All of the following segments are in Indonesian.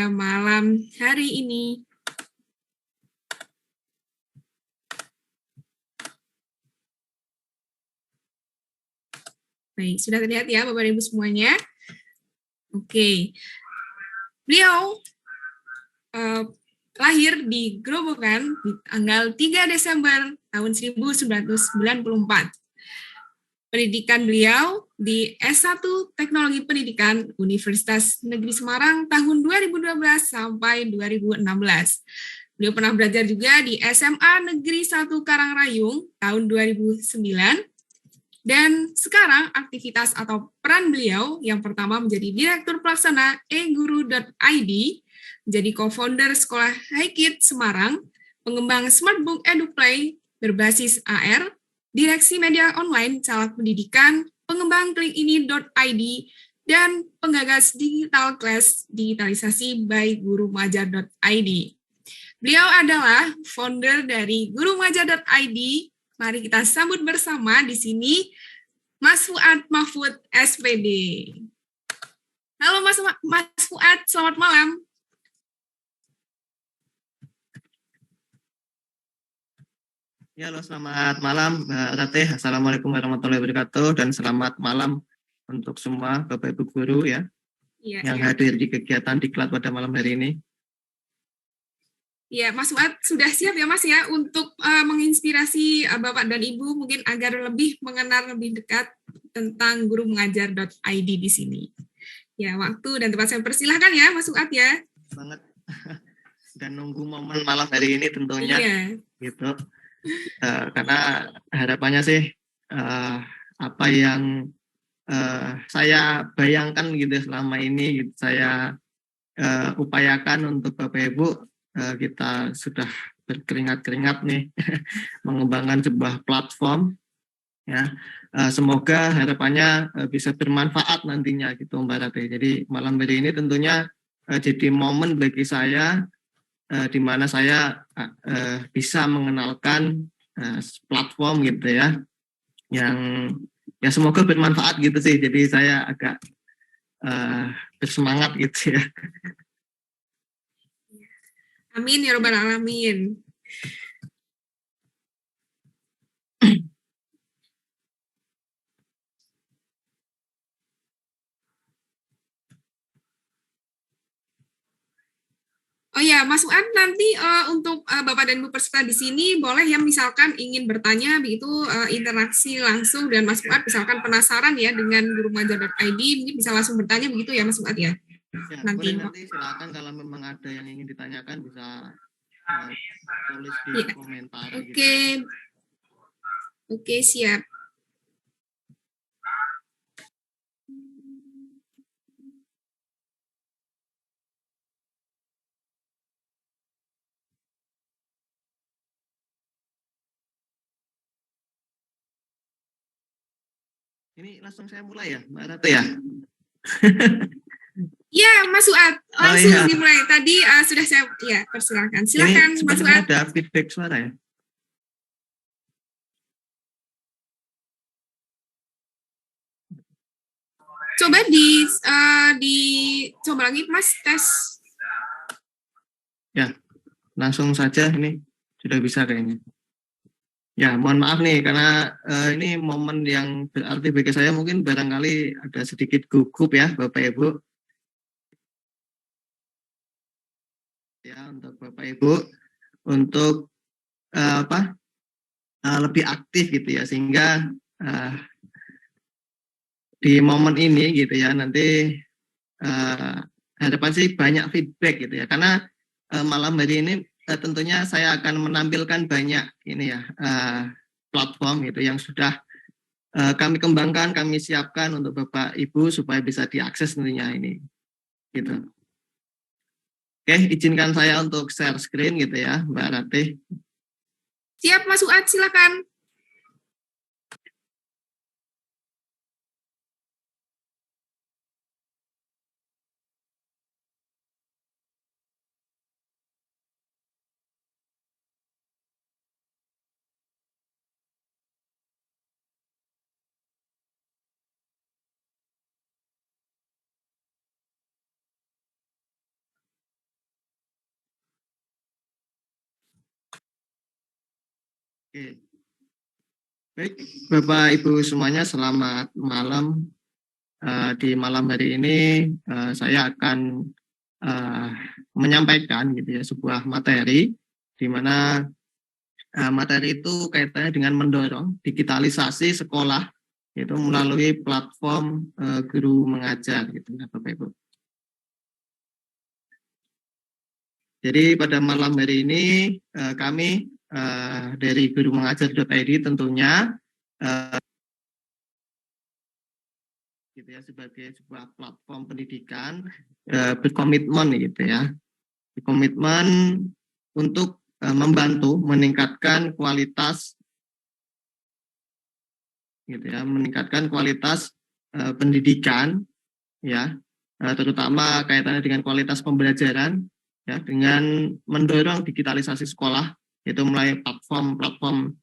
malam hari ini. Baik, sudah terlihat ya Bapak Ibu semuanya? Oke. Beliau lahir di Grobogan di tanggal 3 Desember tahun 1994. Pendidikan beliau di S1 Teknologi Pendidikan Universitas Negeri Semarang tahun 2012 sampai 2016. Beliau pernah belajar juga di SMA Negeri 1 Karangrayung tahun 2009. Dan sekarang aktivitas atau peran beliau yang pertama menjadi Direktur Pelaksana eguru.id, menjadi co-founder Sekolah HiKid Semarang, pengembang Smartbook EduPlay berbasis AR, Direksi Media Online Caleg Pendidikan, pengembang klikini.id, dan penggagas Digital Class Digitalisasi by gurumajar.id. Beliau adalah founder dari gurumajar.id. Mari kita sambut bersama di sini Mas Fuad Mahfud SPD. Halo Mas Fuad, selamat malam. Ya, halo, selamat malam Mbak Ratih. Assalamualaikum warahmatullahi wabarakatuh dan selamat malam untuk semua Bapak Ibu guru ya, yang hadir di kegiatan Diklat pada malam hari ini. Ya, Mas Fuad sudah siap ya Mas ya untuk menginspirasi Bapak dan Ibu mungkin agar lebih mengenal lebih dekat tentang gurumengajar.id di sini. Ya, waktu dan tempat saya persilahkan ya Mas Fuad ya. Banget. Dan nunggu momen malam hari ini tentunya. Iya. Gitu. Karena harapannya sih apa yang saya bayangkan gitu selama ini gitu, saya upayakan untuk Bapak Ibu, kita sudah berkeringat-keringat nih mengembangkan sebuah platform ya, semoga harapannya bisa bermanfaat nantinya gitu Mbak Ratih. Jadi malam hari ini tentunya jadi momen bagi saya di mana saya bisa mengenalkan platform gitu ya, yang ya semoga bermanfaat gitu sih. Jadi saya agak bersemangat gitu ya. Amin ya robbal alamin. Oh ya, Mas Fuad, nanti untuk Bapak dan Ibu peserta di sini boleh ya misalkan ingin bertanya begitu interaksi langsung dan Mas Fuad misalkan penasaran ya dengan gurumajar.id, mungkin bisa langsung bertanya begitu ya Mas Fuad ya. Ya, nanti silakan kalau memang ada yang ingin ditanyakan bisa tulis di komentar. Oke. Gitu. Oke, siap. Ini langsung saya mulai ya, Mbak Ratu ya? Ya, Mas Fuad, langsung dimulai. Tadi sudah saya, ya, persilakan. Silakan, Mas Fuad. Ada feedback suara ya? Coba coba lagi, Mas, tes. Ya, langsung saja ini sudah bisa kayaknya. Ya, mohon maaf nih karena ini momen yang berarti bagi saya, mungkin barangkali ada sedikit gugup ya Bapak Ibu. Ya, untuk Bapak Ibu untuk lebih aktif gitu ya, sehingga di momen ini gitu ya nanti harapan sih banyak feedback gitu ya, karena malam hari ini tentunya saya akan menampilkan banyak ini ya platform gitu yang sudah kami kembangkan, kami siapkan untuk Bapak Ibu supaya bisa diakses tentunya ini gitu. Oke, izinkan saya untuk share screen gitu ya Mbak Ratih. Siap Mas Fuad, silakan. Oke. Baik, Bapak Ibu semuanya, selamat malam. Di malam hari ini saya akan menyampaikan gitu ya sebuah materi di mana materi itu kaitannya dengan mendorong digitalisasi sekolah itu melalui platform guru mengajar gitu ya Bapak Ibu. Jadi pada malam hari ini kami dari gurumengajar.id tentunya gitu ya sebagai sebuah platform pendidikan berkomitmen gitu ya, berkomitmen untuk membantu meningkatkan kualitas gitu ya, meningkatkan kualitas pendidikan ya, terutama kaitannya dengan kualitas pembelajaran ya, dengan mendorong digitalisasi sekolah itu melalui platform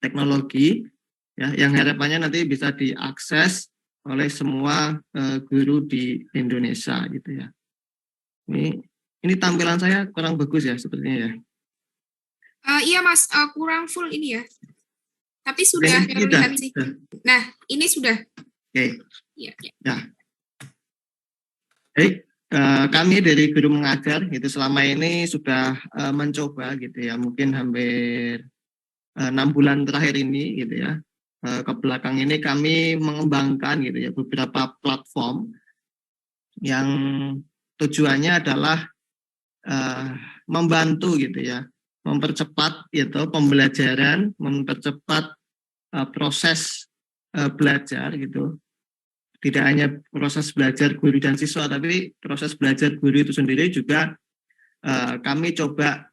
teknologi ya, yang harapannya nanti bisa diakses oleh semua guru di Indonesia gitu ya. Ini tampilan saya kurang bagus ya sepertinya ya. Iya Mas, kurang full ini ya. Tapi sudah terlihat sih. Nah, ini sudah. Oke. Ya. Baik, kami dari guru mengajar itu selama ini sudah mencoba gitu ya, mungkin hampir 6 bulan terakhir ini gitu ya. Ke belakang ini kami mengembangkan gitu ya beberapa platform yang tujuannya adalah membantu gitu ya, mempercepat gitu pembelajaran, mempercepat proses belajar gitu. Tidak hanya proses belajar guru dan siswa, tapi proses belajar guru itu sendiri juga kami coba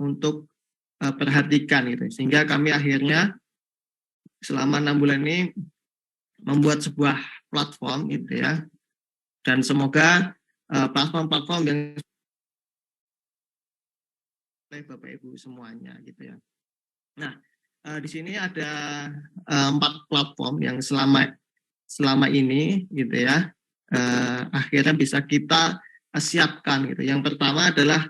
untuk perhatikan gitu, sehingga kami akhirnya selama 6 bulan ini membuat sebuah platform gitu ya, dan semoga platform-platform yang oleh Bapak Ibu semuanya gitu ya. Nah, di sini ada 4 platform yang selama ini gitu ya akhirnya bisa kita siapkan gitu. Yang pertama adalah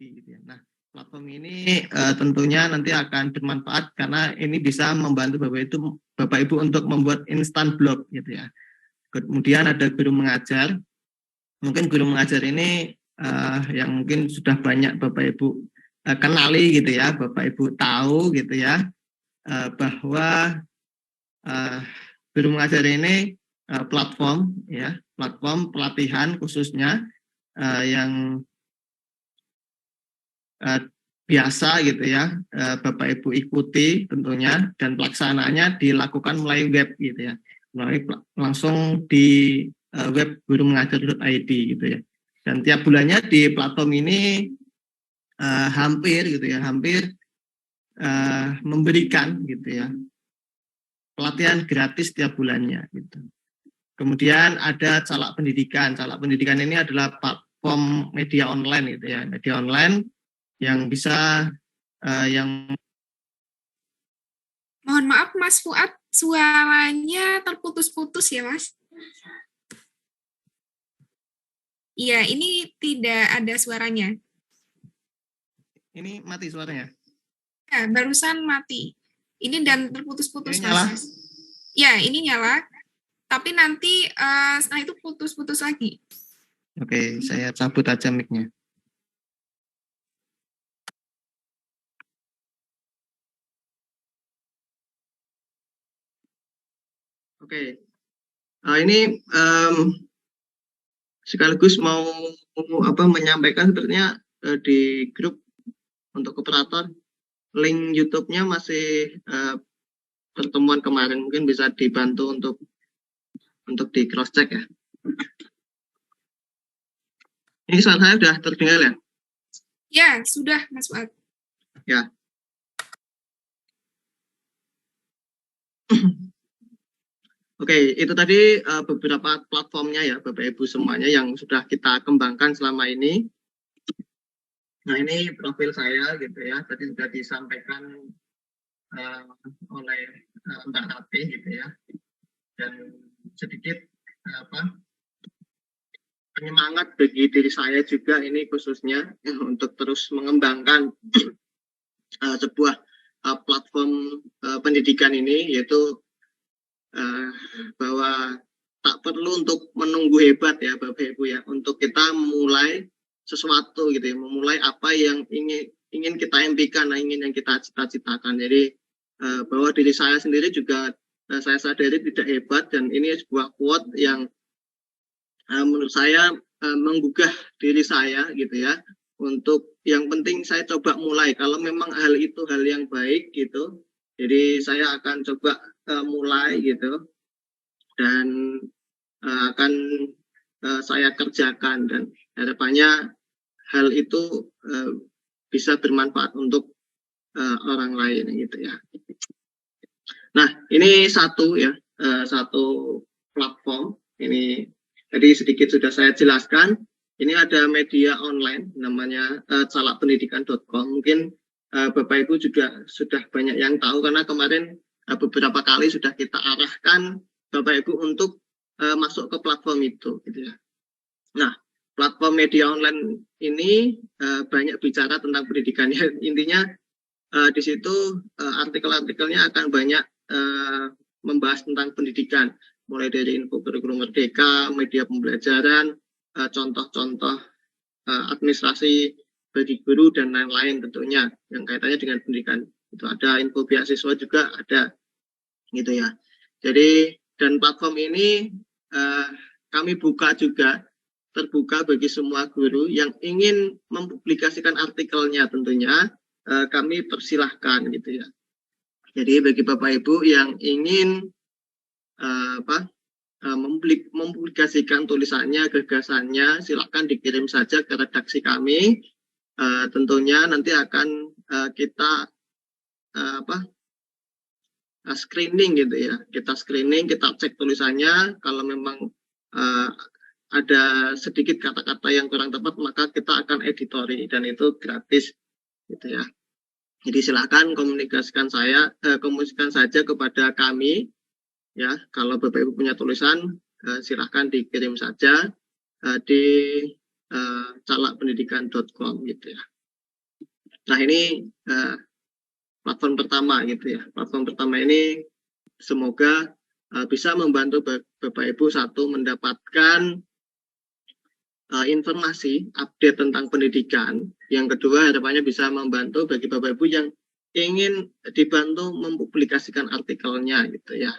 gitu ya. Nah, platform ini tentunya nanti akan bermanfaat karena ini bisa membantu Bapak Ibu untuk membuat instan blog gitu ya. Kemudian ada guru mengajar. Mungkin guru mengajar ini yang mungkin sudah banyak Bapak Ibu kenali gitu ya, Bapak Ibu tahu gitu ya bahwa guru mengajar ini platform pelatihan khususnya yang biasa gitu ya, Bapak Ibu ikuti tentunya, dan pelaksanaannya dilakukan melalui web gitu ya, langsung di web gurumengajar.id gitu ya. Dan tiap bulannya di platform ini hampir memberikan gitu ya pelatihan gratis tiap bulannya gitu. Kemudian ada Calak Pendidikan. Calak Pendidikan ini adalah platform media online gitu ya, media online yang bisa yang. Mohon maaf Mas Fuad, suaranya terputus-putus ya Mas. Iya, ini tidak ada suaranya. Ini mati suaranya? Ya, barusan mati. Ini dan terputus-putus Mas. Nyala? Ya, ini nyala. Tapi nanti setelah itu putus-putus lagi. Oke, saya cabut aja mic-nya. Oke, ini sekaligus mau menyampaikan sebenarnya di grup untuk operator link YouTube-nya masih pertemuan kemarin, mungkin bisa dibantu untuk di cross check ya. Ini suara saya sudah terdengar ya? Ya, sudah Mas Fuad. Ya. Oke, itu tadi beberapa platformnya ya Bapak Ibu semuanya yang sudah kita kembangkan selama ini. Nah, ini profil saya gitu ya, tadi sudah disampaikan oleh Mbak Rati gitu ya, dan sedikit penyemangat bagi diri saya juga ini khususnya untuk terus mengembangkan sebuah platform pendidikan ini, yaitu bahwa tak perlu untuk menunggu hebat ya Bapak Ibu ya, untuk kita memulai sesuatu gitu ya, memulai apa yang ingin kita impikan, ingin yang kita cita-citakan. Jadi bahwa diri saya sendiri juga saya sadari tidak hebat, dan ini sebuah quote yang menurut saya menggugah diri saya gitu ya, untuk yang penting saya coba mulai. Kalau memang hal itu hal yang baik gitu, jadi saya akan coba mulai gitu, dan akan saya kerjakan, dan harapannya hal itu bisa bermanfaat untuk orang lain gitu ya. Nah, ini satu ya, satu platform ini. Jadi sedikit sudah saya jelaskan. Ini ada media online namanya calakpendidikan.com. Mungkin Bapak Ibu juga sudah banyak yang tahu, karena kemarin beberapa kali sudah kita arahkan Bapak Ibu untuk masuk ke platform itu gitu ya. Nah, platform media online ini banyak bicara tentang pendidikan. Intinya di situ artikel-artikelnya akan banyak membahas tentang pendidikan, mulai dari info kurikulum merdeka, media pembelajaran, contoh-contoh administrasi bagi guru, dan lain-lain tentunya yang kaitannya dengan pendidikan. Itu ada info beasiswa juga ada gitu ya. Jadi, dan platform ini kami buka juga, terbuka bagi semua guru yang ingin mempublikasikan artikelnya, tentunya kami persilahkan gitu ya. Jadi bagi Bapak Ibu yang ingin mempublikasikan tulisannya, gagasannya, silakan dikirim saja ke redaksi kami. Tentunya nanti akan kita screening gitu ya. Kita screening, kita cek tulisannya. Kalau memang ada sedikit kata-kata yang kurang tepat, maka kita akan editori, dan itu gratis gitu ya. Jadi silakan komunikasikan saja kepada kami ya. Kalau Bapak Ibu punya tulisan, silakan dikirim saja di calakpendidikan.com gitu ya. Nah, ini platform pertama gitu ya. Platform pertama ini semoga bisa membantu Bapak Ibu, satu, mendapatkan informasi update tentang pendidikan. Yang kedua, harapannya bisa membantu bagi Bapak Ibu yang ingin dibantu mempublikasikan artikelnya gitu ya.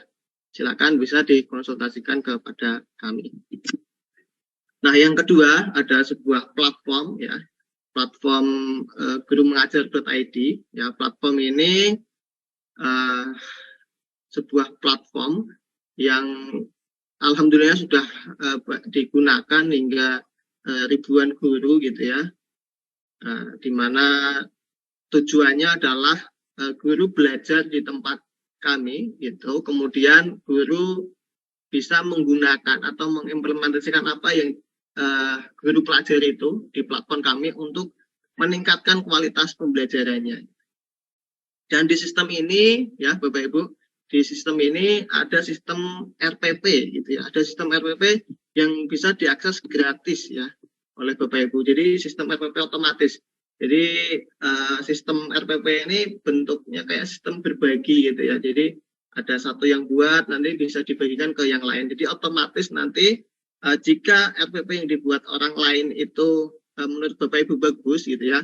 Silakan bisa dikonsultasikan kepada kami. Nah, yang kedua ada sebuah platform ya, platform gurumengajar.id ya. Platform ini sebuah platform yang alhamdulillah sudah digunakan hingga ribuan guru gitu ya, di mana tujuannya adalah guru belajar di tempat kami gitu, kemudian guru bisa menggunakan atau mengimplementasikan apa yang guru pelajari itu di platform kami untuk meningkatkan kualitas pembelajarannya. Dan di sistem ini ya Bapak Ibu, di sistem ini ada sistem RPP gitu ya, ada sistem RPP yang bisa diakses gratis ya oleh Bapak Ibu. Jadi sistem RPP otomatis. Jadi sistem RPP ini bentuknya kayak sistem berbagi gitu ya. Jadi ada satu yang buat, nanti bisa dibagikan ke yang lain. Jadi otomatis nanti jika RPP yang dibuat orang lain itu menurut Bapak Ibu bagus gitu ya,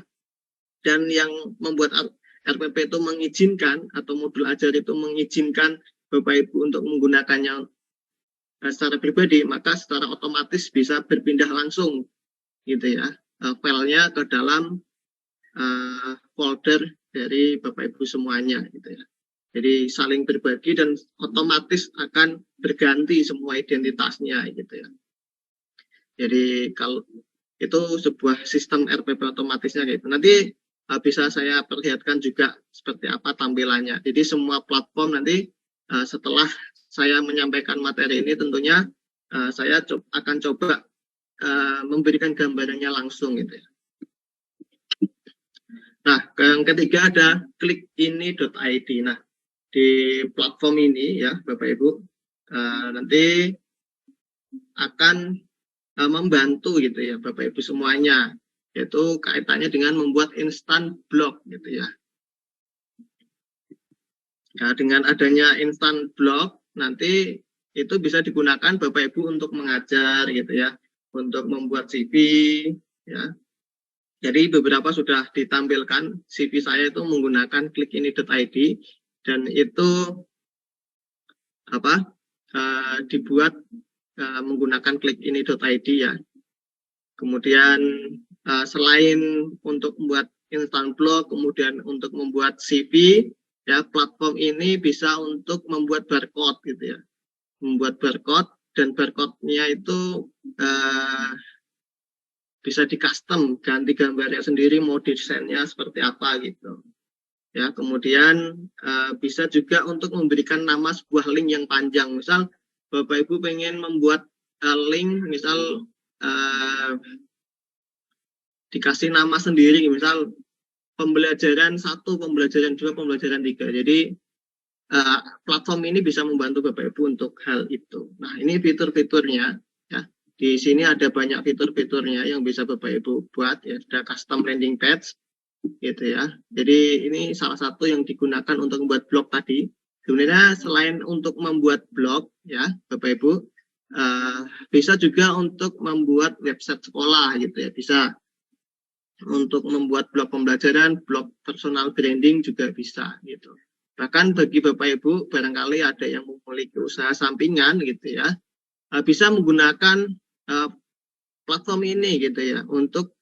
dan yang membuat RPP itu mengizinkan atau modul ajar itu mengizinkan Bapak Ibu untuk menggunakannya secara pribadi, maka secara otomatis bisa berpindah langsung gitu ya filenya ke dalam folder dari Bapak Ibu semuanya gitu ya. Jadi saling berbagi dan otomatis akan berganti semua identitasnya gitu ya. Jadi kalau itu sebuah sistem RPP otomatisnya gitu. Nanti bisa saya perlihatkan juga seperti apa tampilannya. Jadi semua platform nanti setelah saya menyampaikan materi ini, tentunya saya akan coba memberikan gambarannya langsung gitu ya. Nah, yang ketiga ada klikini.id. Nah, di platform ini ya Bapak Ibu nanti akan membantu gitu ya Bapak Ibu semuanya, yaitu kaitannya dengan membuat instan blog gitu ya. Ya, dengan adanya instant block nanti itu bisa digunakan Bapak Ibu untuk mengajar gitu ya, untuk membuat CV ya. Jadi beberapa sudah ditampilkan CV saya itu menggunakan klikini.id dan itu dibuat menggunakan klikini.id ya. Kemudian selain untuk membuat instant blog, kemudian untuk membuat CV, ya platform ini bisa untuk membuat barcode gitu ya, membuat barcode dan barcode-nya itu bisa di custom, ganti gambarnya sendiri, mau desainnya seperti apa gitu. Ya, kemudian bisa juga untuk memberikan nama sebuah link yang panjang. Misal Bapak Ibu pengen membuat link, misal dikasih nama sendiri, misal pembelajaran 1, pembelajaran 2, pembelajaran 3. Jadi platform ini bisa membantu Bapak Ibu untuk hal itu. Nah, ini fitur-fiturnya ya. Di sini ada banyak fitur-fiturnya yang bisa Bapak Ibu buat ya, ada custom landing page gitu ya. Jadi ini salah satu yang digunakan untuk membuat blog tadi. Sebenarnya selain untuk membuat blog ya, Bapak Ibu bisa juga untuk membuat website sekolah gitu ya. Bisa untuk membuat blog pembelajaran, blog personal branding juga bisa gitu. Bahkan bagi Bapak Ibu barangkali ada yang memiliki usaha sampingan gitu ya, bisa menggunakan platform ini gitu ya untuk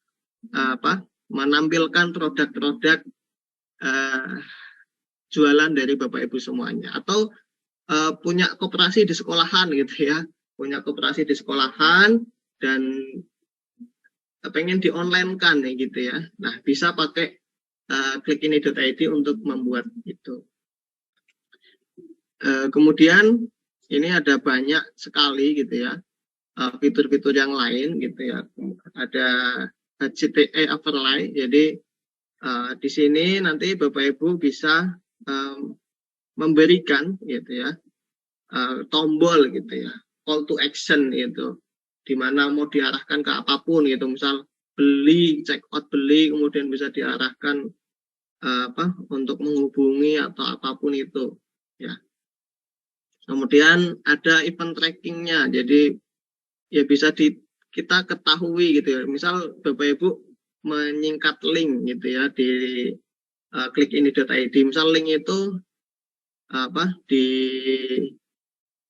menampilkan produk-produk jualan dari Bapak Ibu semuanya, atau punya koperasi di sekolahan gitu ya, punya koperasi di sekolahan dan pengen di online kan ya gitu ya. Nah, bisa pakai klikini.id untuk membuat itu. Kemudian ini ada banyak sekali gitu ya fitur-fitur yang lain gitu ya. Ada HTTP overlay. Jadi di sini nanti Bapak Ibu bisa memberikan gitu ya tombol gitu ya, call to action gitu, di mana mau diarahkan ke apapun gitu, misal beli, check out beli, kemudian bisa diarahkan untuk menghubungi atau apapun itu ya. Kemudian ada event trackingnya, jadi ya bisa kita ketahui gitu ya, misal Bapak Ibu menyingkat link gitu ya di klikini.id, misal link itu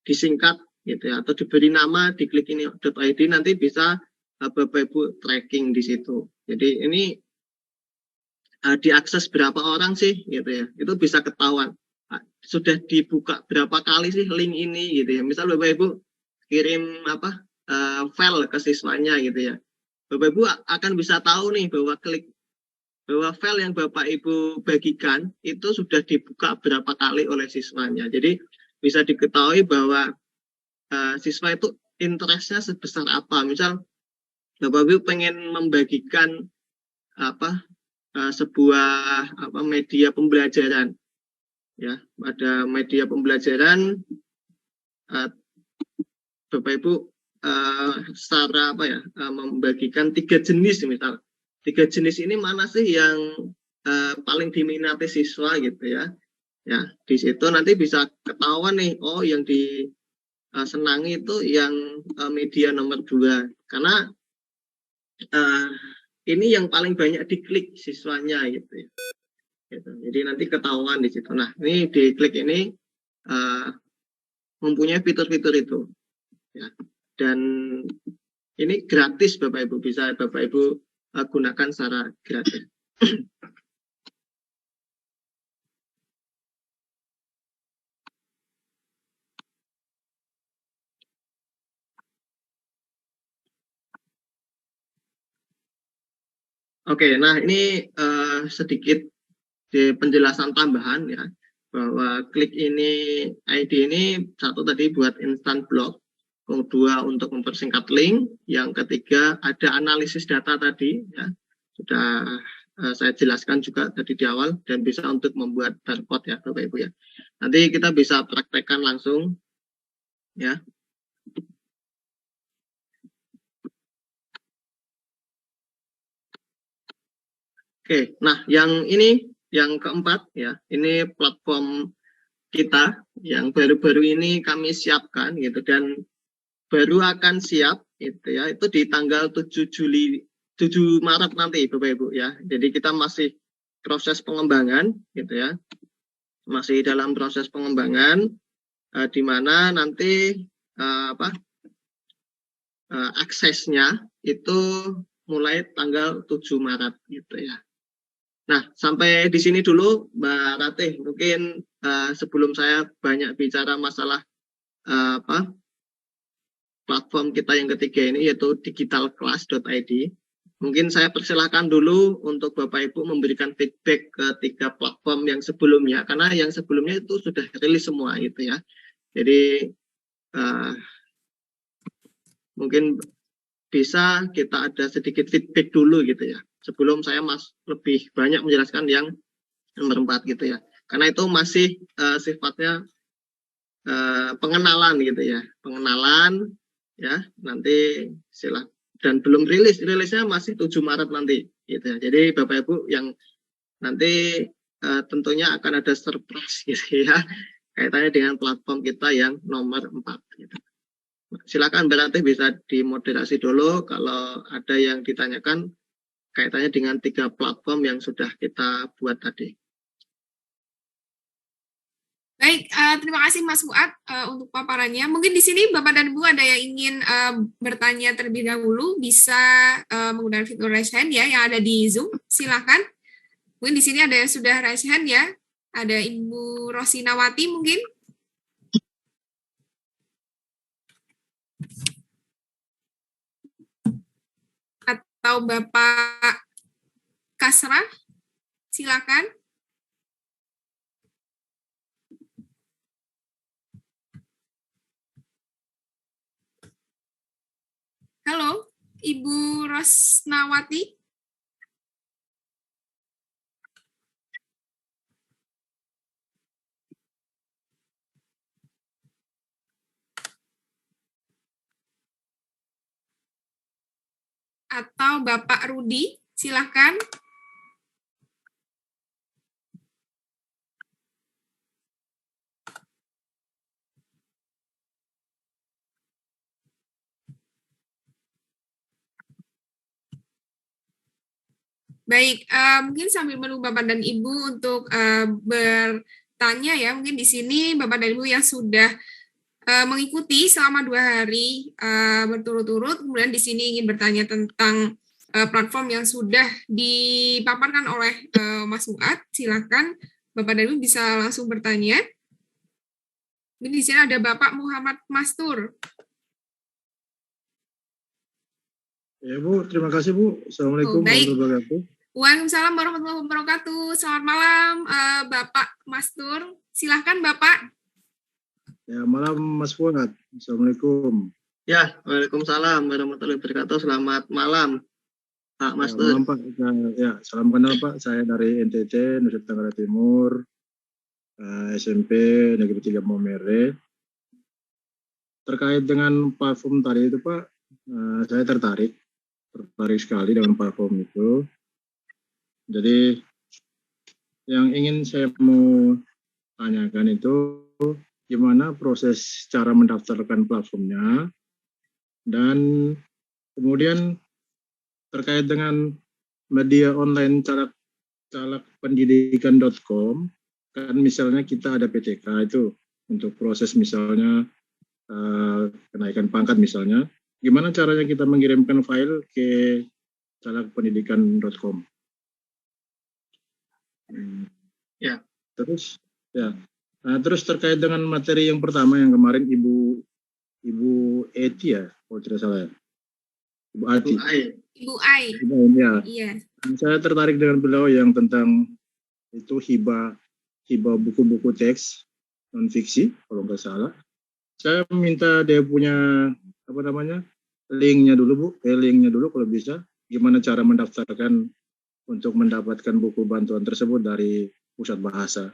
disingkat gitu ya, atau diberi nama di klikini.id, nanti bisa Bapak Ibu tracking di situ. Jadi ini diakses berapa orang sih gitu ya, itu bisa ketahuan. Sudah dibuka berapa kali sih link ini gitu ya. Misal Bapak Ibu kirim file ke siswanya gitu ya, Bapak Ibu akan bisa tahu nih bahwa file yang Bapak Ibu bagikan itu sudah dibuka berapa kali oleh siswanya. Jadi bisa diketahui bahwa siswa itu interestnya sebesar apa. Misal Bapak Ibu pengen membagikan sebuah media pembelajaran ya, ada media pembelajaran, Bapak Ibu secara membagikan 3 jenis, misal 3 jenis ini mana sih yang paling diminati siswa gitu ya. Ya, di situ nanti bisa ketahuan nih, oh yang disenangi itu yang media nomor 2, karena ini yang paling banyak diklik siswanya gitu ya. Gitu. Jadi nanti ketahuan di situ. Nah, ini di klik ini mempunyai fitur-fitur itu ya. Dan ini gratis Bapak Ibu, bisa Bapak Ibu gunakan secara gratis. Oke, nah ini sedikit di penjelasan tambahan ya, bahwa klik ini ID ini satu tadi buat instant blog, kedua untuk mempersingkat link, yang ketiga ada analisis data tadi ya, sudah saya jelaskan juga tadi di awal, dan bisa untuk membuat barcode ya Bapak Ibu ya. Nanti kita bisa praktekkan langsung ya. Oke, nah yang ini yang keempat ya, ini platform kita yang baru-baru ini kami siapkan gitu, dan baru akan siap gitu ya, itu di tanggal 7 Maret nanti Bapak Ibu ya. Jadi kita masih proses pengembangan gitu ya. Masih dalam proses pengembangan di mana nanti aksesnya itu mulai tanggal 7 Maret gitu ya. Nah, sampai di sini dulu Mbak Ratih. Mungkin sebelum saya banyak bicara masalah platform kita yang ketiga ini, yaitu digitalclass.id. Mungkin saya persilahkan dulu untuk Bapak Ibu memberikan feedback ke 3 platform yang sebelumnya, karena yang sebelumnya itu sudah rilis semua gitu ya. Jadi mungkin bisa kita ada sedikit feedback dulu gitu ya, sebelum saya lebih banyak menjelaskan yang nomor 4 gitu ya. Karena itu masih sifatnya pengenalan gitu ya, pengenalan ya, nanti dan belum rilisnya masih 7 Maret nanti gitu ya. Jadi Bapak Ibu yang nanti tentunya akan ada surprise gitu ya, kaitannya dengan platform kita yang nomor 4 gitu. Silakan berarti bisa dimoderasi dulu kalau ada yang ditanyakan kaitannya dengan 3 platform yang sudah kita buat tadi. Baik, terima kasih Mas Fuad untuk paparannya. Mungkin di sini Bapak dan Ibu ada yang ingin bertanya terlebih dahulu, bisa menggunakan fitur raise hand ya yang ada di Zoom. Silakan. Mungkin di sini ada yang sudah raise hand ya. Ada Ibu Rosinawati mungkin. Atau Bapak Kasra, silakan. Halo, Ibu Rosnawati. Atau Bapak Rudi, silakan. Baik, mungkin sambil menunggu Bapak dan Ibu untuk bertanya ya, mungkin di sini Bapak dan Ibu yang sudah mengikuti selama 2 hari berturut-turut, kemudian di sini ingin bertanya tentang platform yang sudah dipaparkan oleh Mas Fuad, silakan Bapak dan Ibu bisa langsung bertanya. Di sini ada Bapak Muhammad Mastur. Ya Bu, terima kasih Bu. Assalamualaikum warahmatullahi wabarakatuh. Waalaikumsalam warahmatullahi wabarakatuh. Selamat malam Bapak Mastur. Silahkan Bapak. Ya, malam Mas Fuad. Assalamualaikum. Ya, waalaikumsalam warahmatullahi wabarakatuh. Selamat malam Pak Mastur. Ya, malam Pak. Ya, salam kenal Pak. Saya dari NTT, Nusa Tenggara Timur, SMP Negeri 3 Maumere. Terkait dengan platform tadi itu Pak, saya tertarik sekali dengan platform itu. Jadi yang ingin saya mau tanyakan itu gimana proses cara mendaftarkan platformnya, dan kemudian terkait dengan media online calakpendidikan.com, kan misalnya kita ada PTK itu untuk proses misalnya kenaikan pangkat misalnya, gimana caranya kita mengirimkan file ke calakpendidikan.com? Ya. Terus ya. Nah, terus terkait dengan materi yang pertama yang kemarin Ibu Eti ya, kalau tidak salah ya. Ibu Ati. Ibu Ai. Ya. Iya. Saya tertarik dengan beliau yang tentang itu hibah buku-buku teks non fiksi kalau nggak salah. Saya minta dia punya linknya dulu Bu, linknya dulu kalau bisa. Gimana cara mendaftarkan untuk mendapatkan buku bantuan tersebut dari Pusat Bahasa.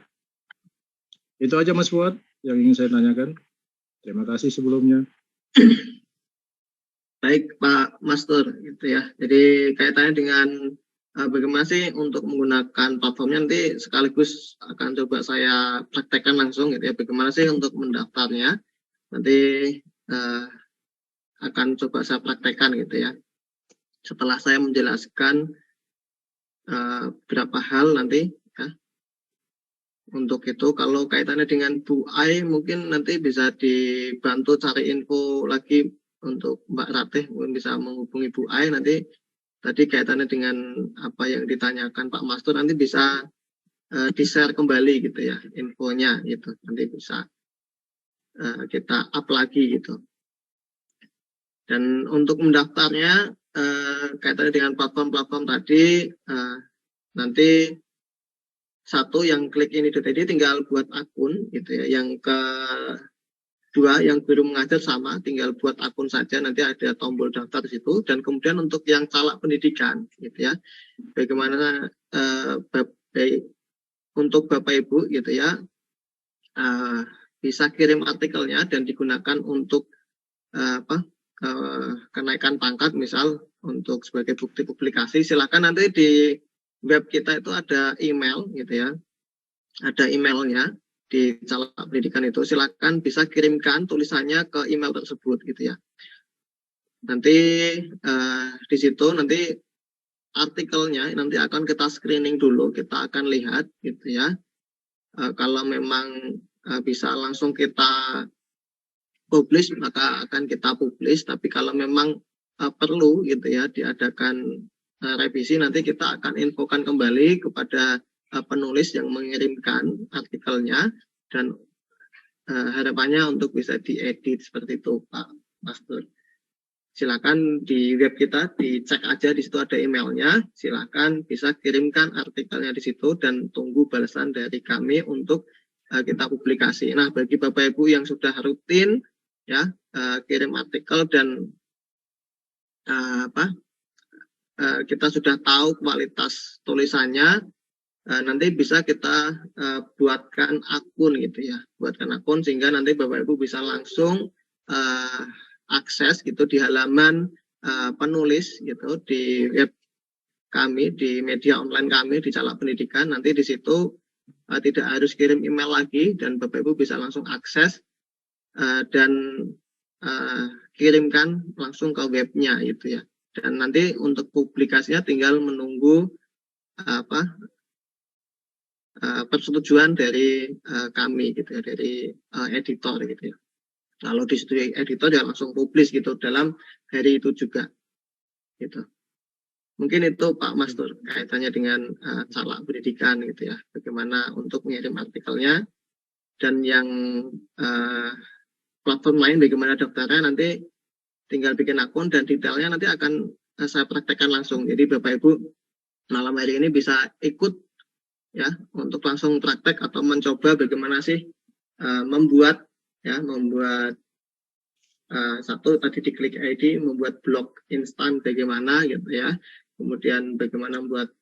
Itu aja Mas Fuad yang ingin saya tanyakan. Terima kasih sebelumnya. Baik Pak Mastur gitu ya. Jadi kaitannya dengan bagaimana sih untuk menggunakan platformnya, nanti sekaligus akan coba saya praktekkan langsung gitu ya, bagaimana sih untuk mendaftarnya, nanti akan coba saya praktekkan gitu ya. Setelah saya menjelaskan beberapa hal nanti ya. Untuk itu kalau kaitannya dengan Bu Ai mungkin nanti bisa dibantu cari info lagi untuk Mbak Ratih, mungkin bisa menghubungi Bu Ai nanti. Tadi kaitannya dengan apa yang ditanyakan Pak Mastur nanti bisa di-share kembali gitu ya infonya gitu, nanti bisa kita up lagi gitu. Dan untuk mendaftarnya kaitannya dengan platform-platform tadi, nanti satu yang klik ini tadi tinggal buat akun gitu ya. Yang kedua yang belum mengajar sama, tinggal buat akun saja, nanti ada tombol daftar di situ. Dan kemudian untuk yang calak pendidikan gitu ya, bagaimana untuk Bapak Ibu gitu ya, bisa kirim artikelnya dan digunakan untuk kenaikan pangkat misal untuk sebagai bukti publikasi. Silakan nanti di web kita itu ada email gitu ya, ada emailnya di calak pendidikan itu, silakan bisa kirimkan tulisannya ke email tersebut gitu ya. Nanti di situ nanti artikelnya nanti akan kita screening dulu, kita akan lihat gitu ya. Kalau memang bisa langsung kita publish maka akan kita publish, tapi kalau memang perlu gitu ya diadakan revisi, nanti kita akan infokan kembali kepada penulis yang mengirimkan artikelnya, dan harapannya untuk bisa diedit seperti itu Pak Mastur. Silakan di web kita dicek aja, di situ ada emailnya, silakan bisa kirimkan artikelnya di situ dan tunggu balasan dari kami untuk kita publikasi. Nah, bagi Bapak Ibu yang sudah rutin ya kirim artikel dan kita sudah tahu kualitas tulisannya, nanti bisa kita buatkan akun gitu ya, buatkan akun sehingga nanti Bapak Ibu bisa langsung akses gitu di halaman penulis gitu di web kami, di media online kami di Calak Pendidikan. Nanti di situ tidak harus kirim email lagi dan Bapak Ibu bisa langsung akses dan kirimkan langsung ke webnya gitu ya. Dan nanti untuk publikasinya tinggal menunggu persetujuan dari kami gitu ya, dari editor gitu ya. Kalau disetujui editor ya langsung publis gitu dalam hari itu juga gitu. Mungkin itu Pak Mastur kaitannya dengan calak pendidikan gitu ya, bagaimana untuk mengirim artikelnya. Dan yang platform lain bagaimana daftarnya, nanti tinggal bikin akun dan detailnya nanti akan saya praktekkan langsung. Jadi Bapak Ibu malam hari ini bisa ikut ya untuk langsung praktek atau mencoba bagaimana sih membuat satu tadi di Klik ID, membuat blog instan bagaimana gitu ya, kemudian bagaimana membuat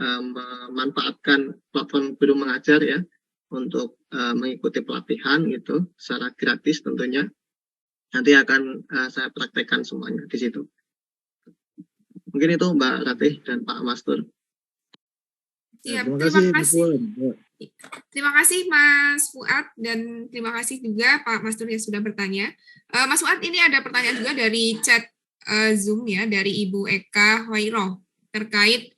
memanfaatkan platform Guru Mengajar ya untuk mengikuti pelatihan gitu secara gratis tentunya. Nanti akan saya praktekkan semuanya di situ. Mungkin itu Mbak Ratih dan Pak Mastur. Ya, terima kasih. Terima kasih Mas Fuad dan terima kasih juga Pak Mastur yang sudah bertanya. Mas Fuad, ini ada pertanyaan juga dari chat Zoom ya, dari Ibu Eka Hoiro terkait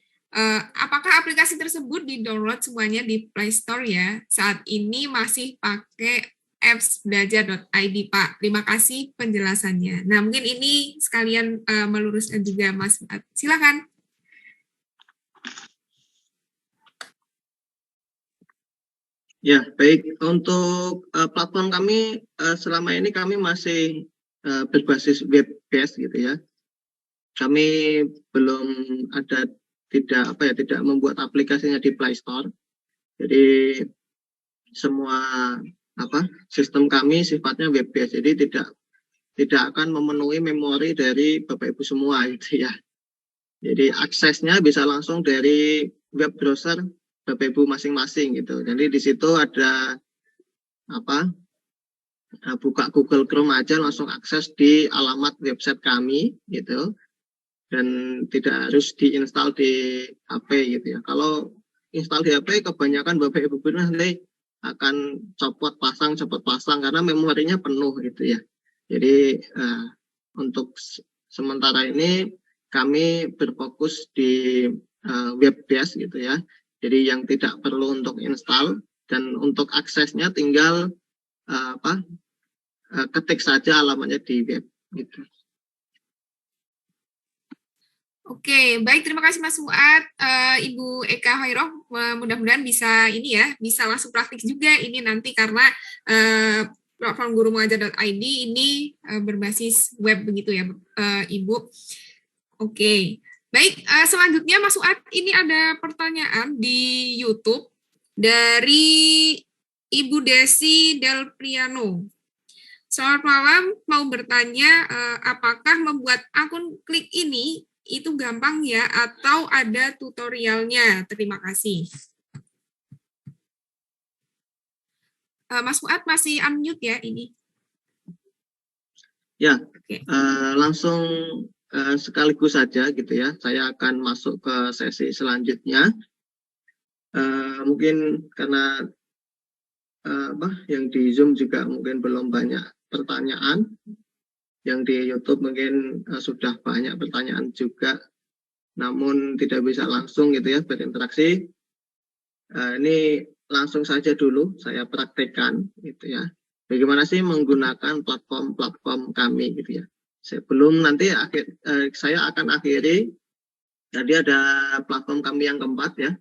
apakah aplikasi tersebut di-download semuanya di Play Store ya? Saat ini masih pakai apps belajar.id Pak. Terima kasih penjelasannya. Nah, mungkin ini sekalian meluruskan juga Mas Fuad. Silakan. Ya, baik. Untuk platform kami selama ini kami masih berbasis web based gitu ya. Kami belum ada tidak membuat aplikasinya di Play Store. Jadi semua sistem kami sifatnya web based. Jadi tidak akan memenuhi memori dari Bapak Ibu semua gitu ya. Jadi aksesnya bisa langsung dari web browser Bapak Ibu masing-masing gitu. Jadi di situ ada buka Google Chrome aja langsung akses di alamat website kami gitu. dan tidak harus diinstal di HP gitu ya. Kalau install di HP kebanyakan Bapak Ibu guru nanti akan copot pasang karena memorinya penuh gitu ya. Jadi untuk sementara ini kami berfokus di web based gitu ya. Jadi yang tidak perlu untuk install dan untuk aksesnya tinggal ketik saja alamatnya di web gitu. Oke, baik, terima kasih Mas Fuad. Ibu Eka Hoiroh, mudah-mudahan bisa bisa langsung praktik juga ini nanti karena platform gurumengajar.id ini berbasis web begitu ya, Ibu. Oke, baik, selanjutnya Mas Fuad, ini ada pertanyaan di YouTube dari Ibu Desi Del Priano. Selamat malam, mau bertanya apakah membuat akun Klik ini itu gampang ya atau ada tutorialnya? Terima kasih. Mas Fuad masih unmute ya ini? Ya, okay. Langsung sekaligus saja gitu ya. Saya akan masuk ke sesi selanjutnya. Mungkin karena yang di Zoom juga mungkin belum banyak pertanyaan. Yang di YouTube mungkin sudah banyak pertanyaan juga, namun tidak bisa langsung gitu ya berinteraksi. Ini langsung saja dulu saya praktekkan gitu ya. Bagaimana sih menggunakan platform kami gitu ya. Sebelum nanti saya akan akhiri. Tadi ada platform kami yang keempat ya,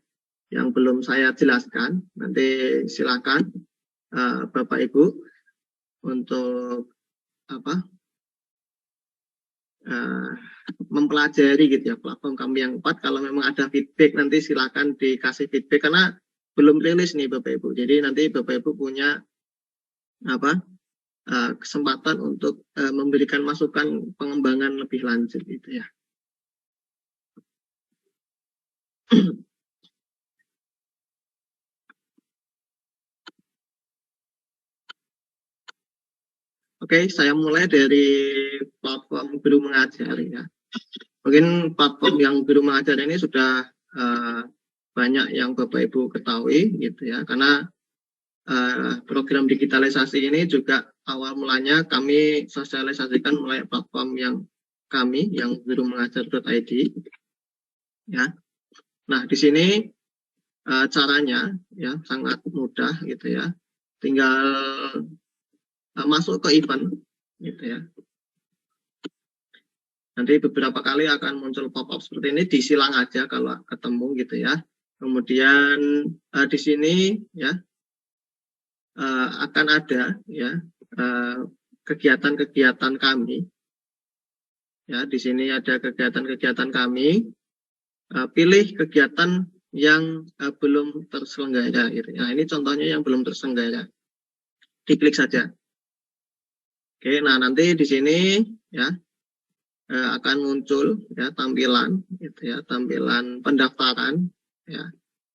yang belum saya jelaskan. Nanti silakan Bapak Ibu untuk mempelajari gitu ya platform kami yang 4. Kalau memang ada feedback nanti silakan dikasih feedback karena belum rilis nih Bapak Ibu. Jadi nanti Bapak Ibu punya kesempatan untuk memberikan masukan pengembangan lebih lanjut gitu ya. Oke, saya mulai dari platform Guru Mengajar ya. Mungkin platform yang Guru Mengajar ini sudah banyak yang Bapak Ibu ketahui gitu ya, karena program digitalisasi ini juga awal mulanya kami sosialisasikan melalui platform yang kami yang gurumengajar.id ya. Nah, di sini caranya ya sangat mudah gitu ya. Tinggal masuk ke event gitu ya. Nanti beberapa kali akan muncul pop-up seperti ini, disilang aja kalau ketemu gitu ya. Kemudian di sini ya akan ada ya kegiatan-kegiatan kami. Ya, di sini ada kegiatan-kegiatan kami. Pilih kegiatan yang belum terselenggara gitu. Nah, ini contohnya yang belum terselenggara. Diklik saja. Oke, nah nanti di sini ya akan muncul ya tampilan gitu ya, tampilan pendaftaran ya.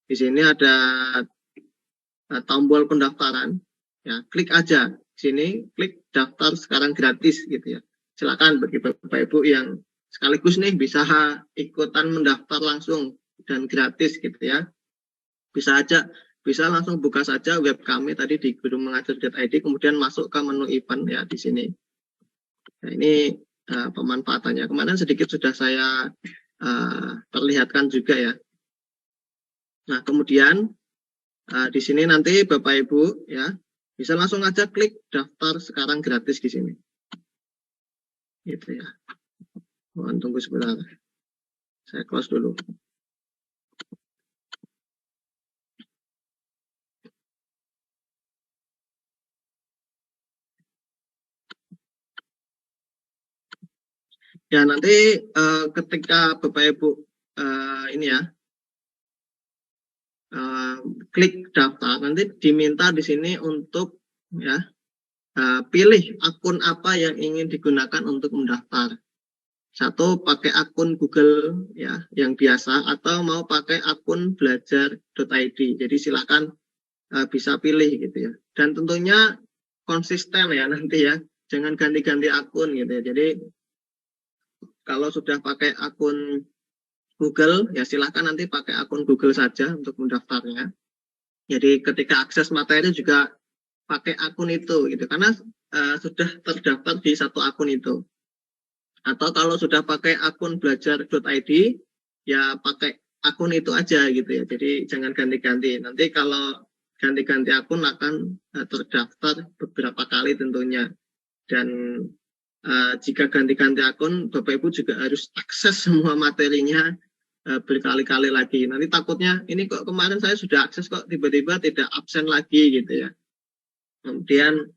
Di sini ada tombol pendaftaran ya, klik aja di sini, klik daftar sekarang gratis gitu ya. Silakan bagi Bapak Ibu yang sekaligus nih bisa ikutan mendaftar langsung dan gratis gitu ya. Bisa langsung buka saja web kami tadi di gurumengajar.id, kemudian masuk ke menu event ya di sini. Nah, ini pemanfaatannya. Kemarin sedikit sudah saya perlihatkan juga ya. Nah, kemudian di sini nanti Bapak Ibu ya bisa langsung aja klik daftar sekarang gratis di sini. Gitu ya. Mohon tunggu sebentar. Saya close dulu. Ya, nanti ketika Bapak Ibu ini ya klik daftar, nanti diminta di sini untuk ya pilih akun apa yang ingin digunakan untuk mendaftar. Satu pakai akun Google ya yang biasa atau mau pakai akun belajar.id. Jadi silakan bisa pilih gitu ya. Dan tentunya konsisten ya nanti ya. Jangan ganti-ganti akun gitu ya. Jadi kalau sudah pakai akun Google, ya silahkan nanti pakai akun Google saja untuk mendaftarnya. Jadi ketika akses materi juga pakai akun itu, gitu, karena sudah terdaftar di satu akun itu. Atau kalau sudah pakai akun belajar.id, ya pakai akun itu aja gitu ya. Jadi jangan ganti-ganti. Nanti kalau ganti-ganti akun akan terdaftar beberapa kali tentunya. Dan jika ganti-ganti akun, Bapak Ibu juga harus akses semua materinya berkali-kali lagi. Nanti takutnya ini kok kemarin saya sudah akses kok tiba-tiba tidak absen lagi gitu ya. Kemudian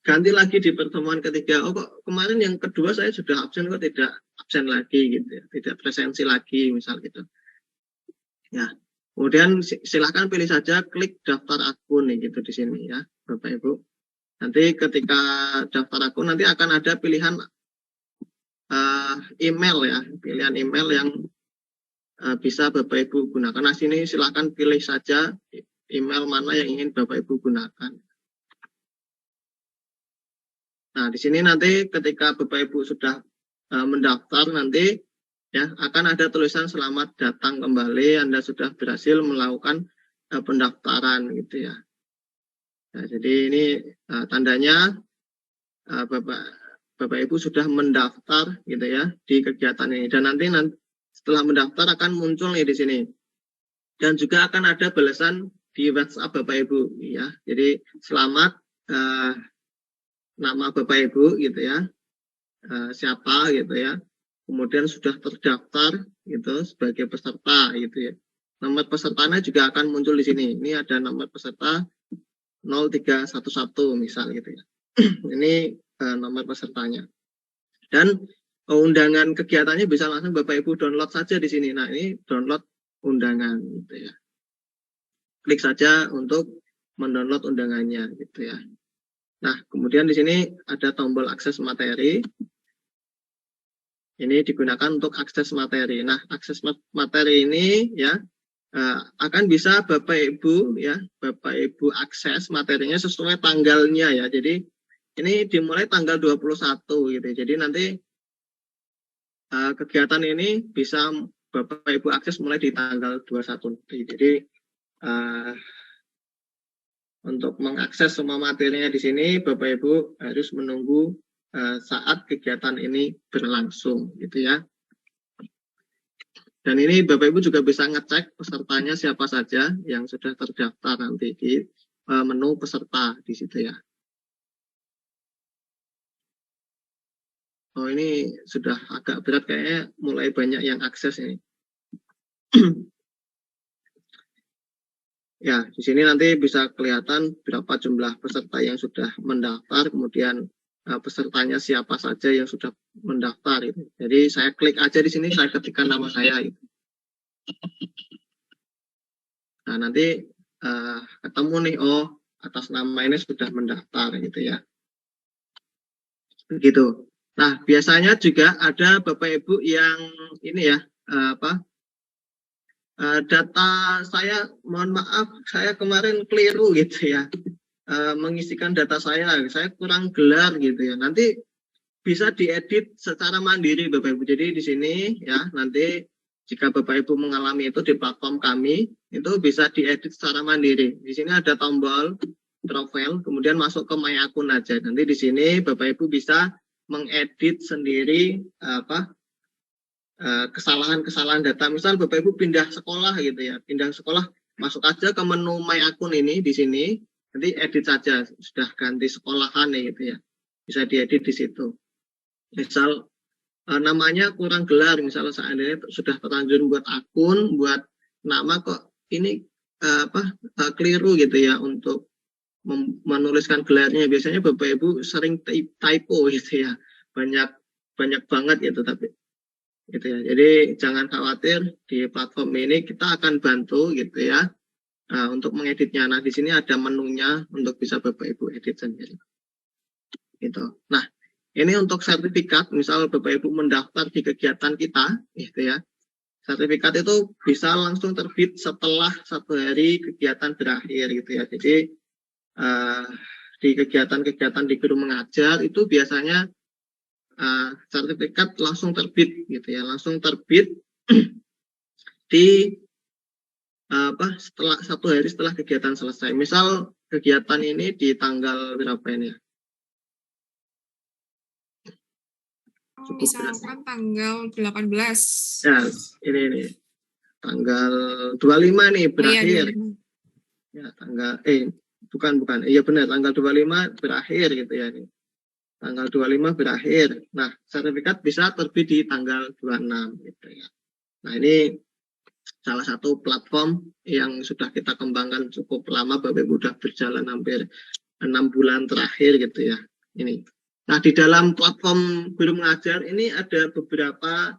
ganti lagi di pertemuan ketiga, oh kok kemarin yang kedua saya sudah absen kok tidak absen lagi gitu ya, tidak presensi lagi misal gitu. Ya, kemudian silakan pilih saja klik daftar akun nih gitu di sini ya Bapak Ibu. Nanti ketika daftar akun nanti akan ada pilihan email ya, pilihan email yang bisa Bapak Ibu gunakan. Nah sini silakan pilih saja email mana yang ingin Bapak Ibu gunakan. Nah, di sini nanti ketika Bapak Ibu sudah mendaftar nanti ya akan ada tulisan selamat datang kembali, Anda sudah berhasil melakukan pendaftaran gitu ya. Nah, jadi ini tandanya Bapak Ibu sudah mendaftar gitu ya di kegiatan ini. Dan nanti setelah mendaftar akan muncul nih di sini. Dan juga akan ada balasan di WhatsApp Bapak Ibu ya. Jadi selamat nama Bapak Ibu gitu ya, siapa gitu ya, kemudian sudah terdaftar gitu sebagai peserta gitu ya. Nomor pesertanya juga akan muncul di sini. Ini ada nomor peserta 0311 misal gitu ya. Ini nomor pesertanya. Dan undangan kegiatannya bisa langsung Bapak Ibu download saja di sini. Nah ini download undangan gitu ya. Klik saja untuk mendownload undangannya gitu ya. Nah, kemudian di sini ada tombol akses materi. Ini digunakan untuk akses materi. Nah, akses materi ini ya akan bisa Bapak Ibu ya, Bapak Ibu akses materinya sesuai tanggalnya ya. Jadi ini dimulai tanggal 21 gitu. Jadi nanti kegiatan ini bisa Bapak Ibu akses mulai di tanggal 21 nanti. Jadi untuk mengakses semua materinya di sini, Bapak Ibu harus menunggu saat kegiatan ini berlangsung, gitu ya. Dan ini Bapak Ibu juga bisa ngecek pesertanya siapa saja yang sudah terdaftar nanti di menu peserta di situ ya. Oh ini sudah agak berat kayaknya, mulai banyak yang akses ini. Ya, di sini nanti bisa kelihatan berapa jumlah peserta yang sudah mendaftar, kemudian pesertanya siapa saja yang sudah mendaftar itu. Jadi saya klik aja di sini, saya ketikkan nama saya itu. Nah, nanti ketemu nih, oh atas nama ini sudah mendaftar gitu ya. Begitu. Nah, biasanya juga ada Bapak Ibu yang ini ya, data saya, mohon maaf, saya kemarin keliru gitu ya, mengisikan data saya kurang gelar gitu ya. Nanti bisa diedit secara mandiri Bapak Ibu. Jadi di sini ya, nanti jika Bapak Ibu mengalami itu di platform kami, itu bisa diedit secara mandiri. Di sini ada tombol profile, kemudian masuk ke My Akun aja. Nanti di sini Bapak Ibu bisa mengedit sendiri kesalahan-kesalahan data. Misal Bapak Ibu pindah sekolah gitu ya, pindah sekolah, masuk aja ke menu My Akun ini di sini, nanti edit saja, sudah ganti sekolahan nih gitu ya, bisa diedit di situ. Misal namanya kurang gelar, misalnya seandainya sudah terlanjur buat akun, buat nama kok ini keliru gitu ya untuk menuliskan gelarnya. Biasanya Bapak Ibu sering typo gitu ya, banyak banget gitu, tapi gitu ya. Jadi jangan khawatir, di platform ini kita akan bantu gitu ya untuk mengeditnya. Nah di sini ada menunya untuk bisa Bapak Ibu edit sendiri. Gitu. Nah ini untuk sertifikat, misal Bapak Ibu mendaftar di kegiatan kita, gitu ya. Sertifikat itu bisa langsung terbit setelah 1 hari kegiatan berakhir gitu ya. Jadi di kegiatan-kegiatan di guru mengajar itu biasanya sertifikat langsung terbit gitu ya, langsung terbit di setelah 1 hari setelah kegiatan selesai. Misal kegiatan ini di tanggal berapa ini ya? Misalkan tanggal 18. Ya, ini tanggal 25 nih berakhir. Ya, tanggal bukan. Iya benar, tanggal 25 berakhir gitu ya ini. Tanggal 25 berakhir. Nah, sertifikat bisa terbit di tanggal 26 gitu ya. Nah, ini salah satu platform yang sudah kita kembangkan cukup lama, Bapak Ibu, sudah berjalan hampir 6 bulan terakhir gitu ya. Ini. Nah, di dalam platform Guru Mengajar ini ada beberapa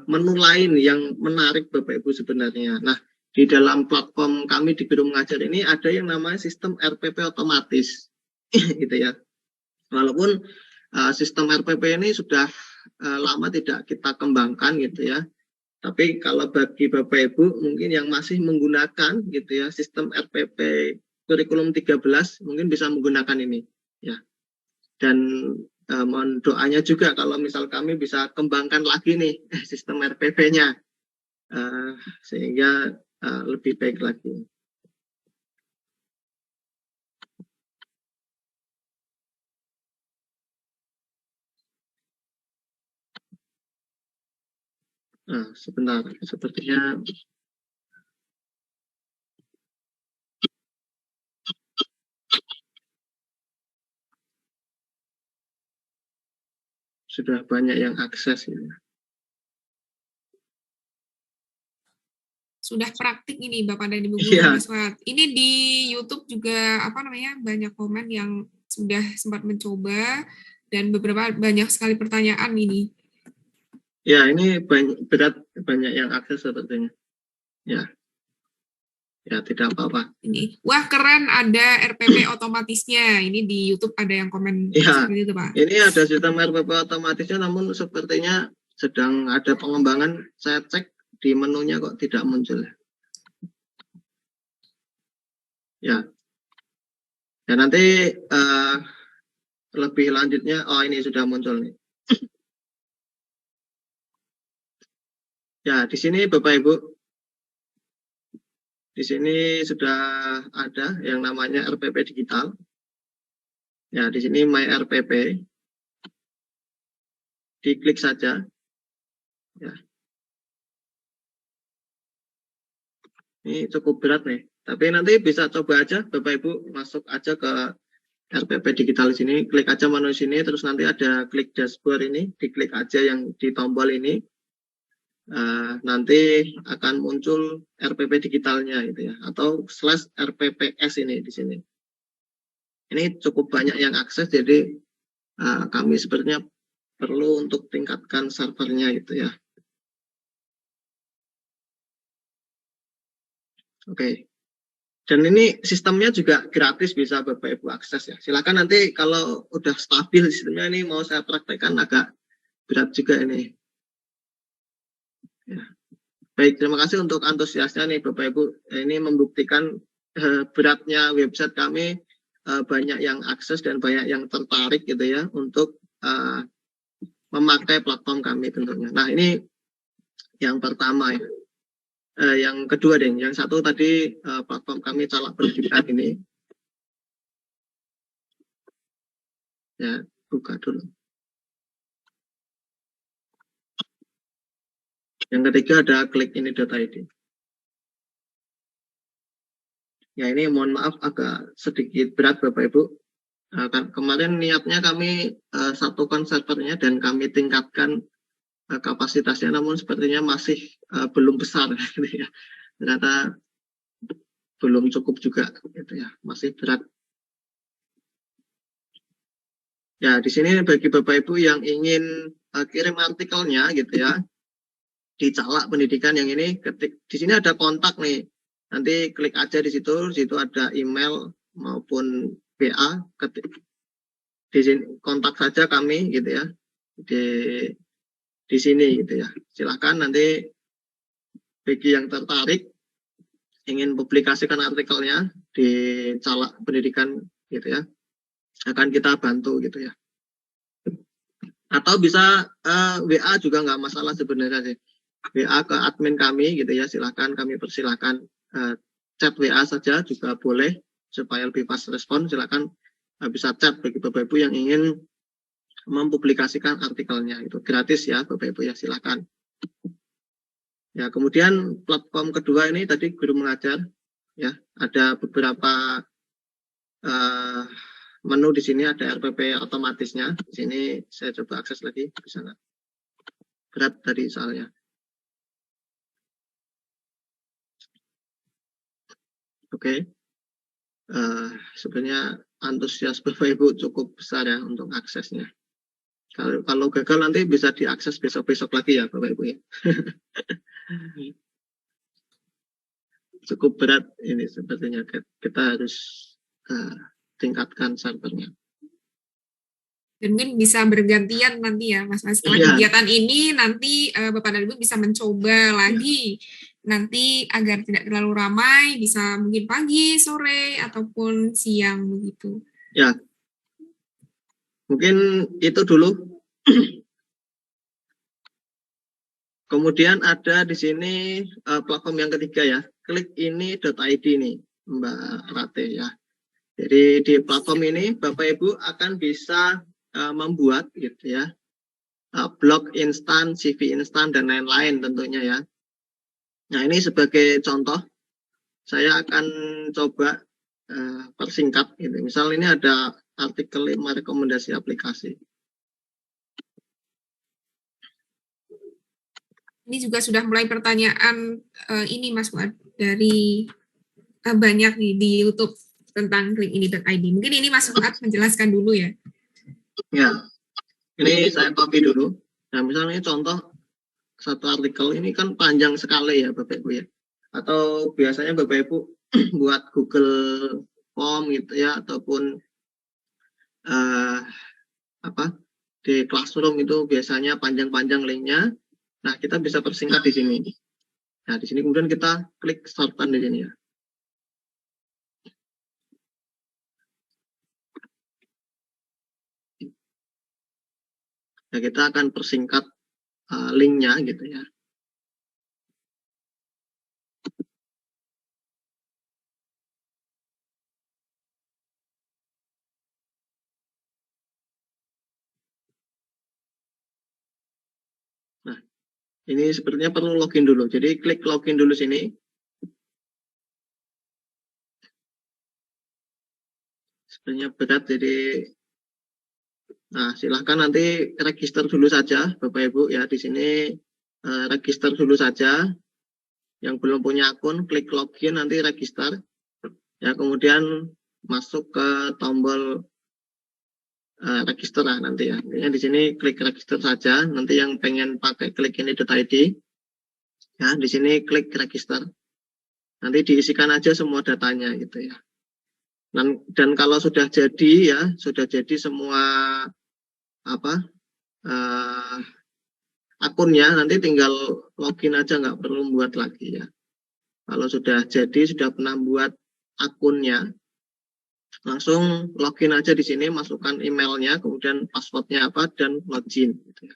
menu lain yang menarik Bapak Ibu sebenarnya. Nah, di dalam platform kami di Guru Mengajar ini ada yang namanya sistem RPP otomatis gitu ya. Walaupun sistem RPP ini sudah lama tidak kita kembangkan gitu ya. Tapi kalau bagi Bapak Ibu mungkin yang masih menggunakan gitu ya sistem RPP kurikulum 13 mungkin bisa menggunakan ini ya. Dan mohon doanya juga kalau misal kami bisa kembangkan lagi nih sistem RPP-nya sehingga lebih baik lagi. Nah, sebentar, sepertinya sudah banyak yang akses ini. Sudah praktik ini Bapak dan Ibu Iya. Mas Fuad. Ini di YouTube juga banyak komen yang sudah sempat mencoba dan banyak sekali pertanyaan ini. Ya, ini banyak yang akses sepertinya. Ya. Ya, tidak apa-apa. Ini, wah keren ada RPP otomatisnya. Ini di YouTube ada yang komen seperti itu, Pak. Ini ada sistem RPP otomatisnya, namun sepertinya sedang ada pengembangan. Saya cek di menunya kok tidak muncul. Ya. Dan nanti lebih lanjutnya, ini sudah muncul nih. Ya, di sini Bapak Ibu, di sini sudah ada yang namanya RPP digital. Ya, di sini My RPP. Diklik saja. Ya. Ini cukup berat nih. Tapi nanti bisa coba aja Bapak Ibu masuk aja ke RPP digital di sini, klik aja menu sini, terus nanti ada klik dashboard ini, diklik aja yang di tombol ini. Nanti akan muncul RPP digitalnya gitu ya, atau /RPPS ini di sini. Ini cukup banyak yang akses, jadi kami sebenarnya perlu untuk tingkatkan servernya gitu ya. Oke. Dan ini sistemnya juga gratis, bisa Bapak Ibu akses ya. Silakan nanti kalau udah stabil sistemnya ini mau saya praktekkan, agak berat juga ini. Ya. Baik, terima kasih untuk antusiasnya nih Bapak Ibu. Ini membuktikan beratnya website kami, banyak yang akses dan banyak yang tertarik gitu ya untuk memakai platform kami tentunya. Nah, ini yang pertama ya. Yang kedua deh, yang satu tadi platform kami Calak Pendidikan ini. Ya, buka dulu. Yang ketiga ada klik ini.id. Ya, ini mohon maaf agak sedikit berat Bapak Ibu. Kemarin niatnya kami satukan servernya dan kami tingkatkan kapasitasnya, namun sepertinya masih belum besar gitu ya. Ternyata belum cukup juga gitu ya, masih berat. Ya, di sini bagi Bapak Ibu yang ingin kirim artikelnya gitu ya, di Calak Pendidikan yang ini, ketik di sini ada kontak nih. Nanti klik aja di situ ada email maupun WA, ketik di sini kontak saja kami gitu ya. Di sini gitu ya. Silahkan nanti bagi yang tertarik ingin publikasikan artikelnya di Calak Pendidikan gitu ya, akan kita bantu gitu ya. Atau bisa WA juga nggak masalah sebenarnya sih. WA ke admin kami gitu ya, silakan, kami persilahkan chat WA saja juga boleh supaya lebih fast respon. Silakan bisa chat bagi Bapak Ibu yang ingin mempublikasikan artikelnya, itu gratis ya Bapak Ibu ya, silakan. Ya, kemudian platform kedua ini tadi guru mengajar ya, ada beberapa menu di sini, ada RPP otomatisnya. Di sini saya coba akses lagi, bisa nggak? Berat tadi soalnya. Oke. Sebenarnya antusias Bapak Ibu cukup besar ya untuk aksesnya. Kalau gagal nanti bisa diakses besok-besok lagi ya Bapak Ibu ya. Cukup berat ini sepertinya, kita harus tingkatkan servernya. Dan mungkin bisa bergantian nanti ya Mas. Setelah kegiatan ini nanti Bapak dan Ibu bisa mencoba lagi nanti agar tidak terlalu ramai, bisa mungkin pagi, sore, ataupun siang begitu. Ya, mungkin itu dulu. Kemudian ada di sini platform yang ketiga ya, klikini.id nih Mbak Rate ya. Jadi di platform ini Bapak Ibu akan bisa membuat gitu ya, blog instan, CV instan dan lain-lain tentunya ya. Nah ini sebagai contoh, saya akan coba persingkat gitu. Misal ini ada artikel 5 rekomendasi aplikasi. Ini juga sudah mulai pertanyaan ini Mas Fuad dari banyak nih di YouTube tentang klikini.id. Mungkin ini Mas Fuad menjelaskan dulu ya. Ya, ini saya copy dulu. Nah misalnya contoh satu artikel ini kan panjang sekali ya Bapak Ibu ya. Atau biasanya Bapak Ibu buat Google Form gitu ya, ataupun di Classroom itu biasanya panjang-panjang linknya. Nah, kita bisa persingkat di sini. Nah, di sini kemudian kita klik shorten di sini ya. Nah, kita akan persingkat linknya gitu ya. Nah, ini sepertinya perlu login dulu. Jadi klik login dulu sini. Sebenarnya berat, jadi nah silahkan nanti register dulu saja Bapak Ibu ya. Di sini register dulu saja. Yang belum punya akun klik login, nanti register ya, kemudian masuk ke tombol register lah nanti ya. Intinya di sini klik register saja. Nanti yang pengen pakai klikini.id ya, di sini klik register. Nanti diisikan aja semua datanya gitu ya. Dan kalau sudah jadi ya, sudah jadi semua akunnya, nanti tinggal login aja, nggak perlu buat lagi ya. Kalau sudah jadi, sudah pernah buat akunnya, langsung login aja di sini, masukkan emailnya, kemudian passwordnya apa, dan login gitu ya.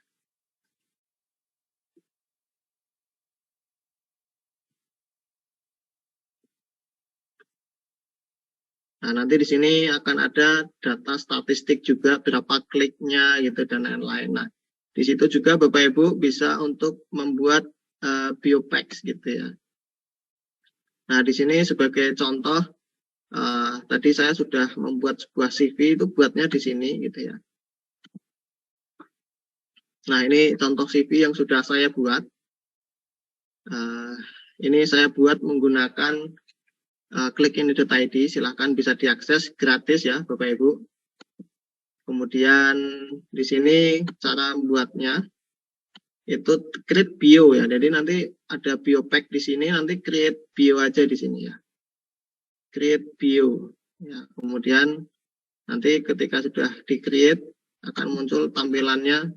Nah, nanti di sini akan ada data statistik juga, berapa kliknya gitu dan lain-lain. Nah, di situ juga Bapak Ibu bisa untuk membuat biopax gitu ya. Nah, di sini sebagai contoh, tadi saya sudah membuat sebuah CV, itu buatnya di sini gitu ya. Nah, ini contoh CV yang sudah saya buat. Ini saya buat menggunakan klikini.id, silahkan bisa diakses gratis ya Bapak Ibu. Kemudian di sini cara membuatnya itu create bio ya. Jadi nanti ada bio pack di sini, nanti create bio aja di sini ya. Create bio ya. Kemudian nanti ketika sudah di-create akan muncul tampilannya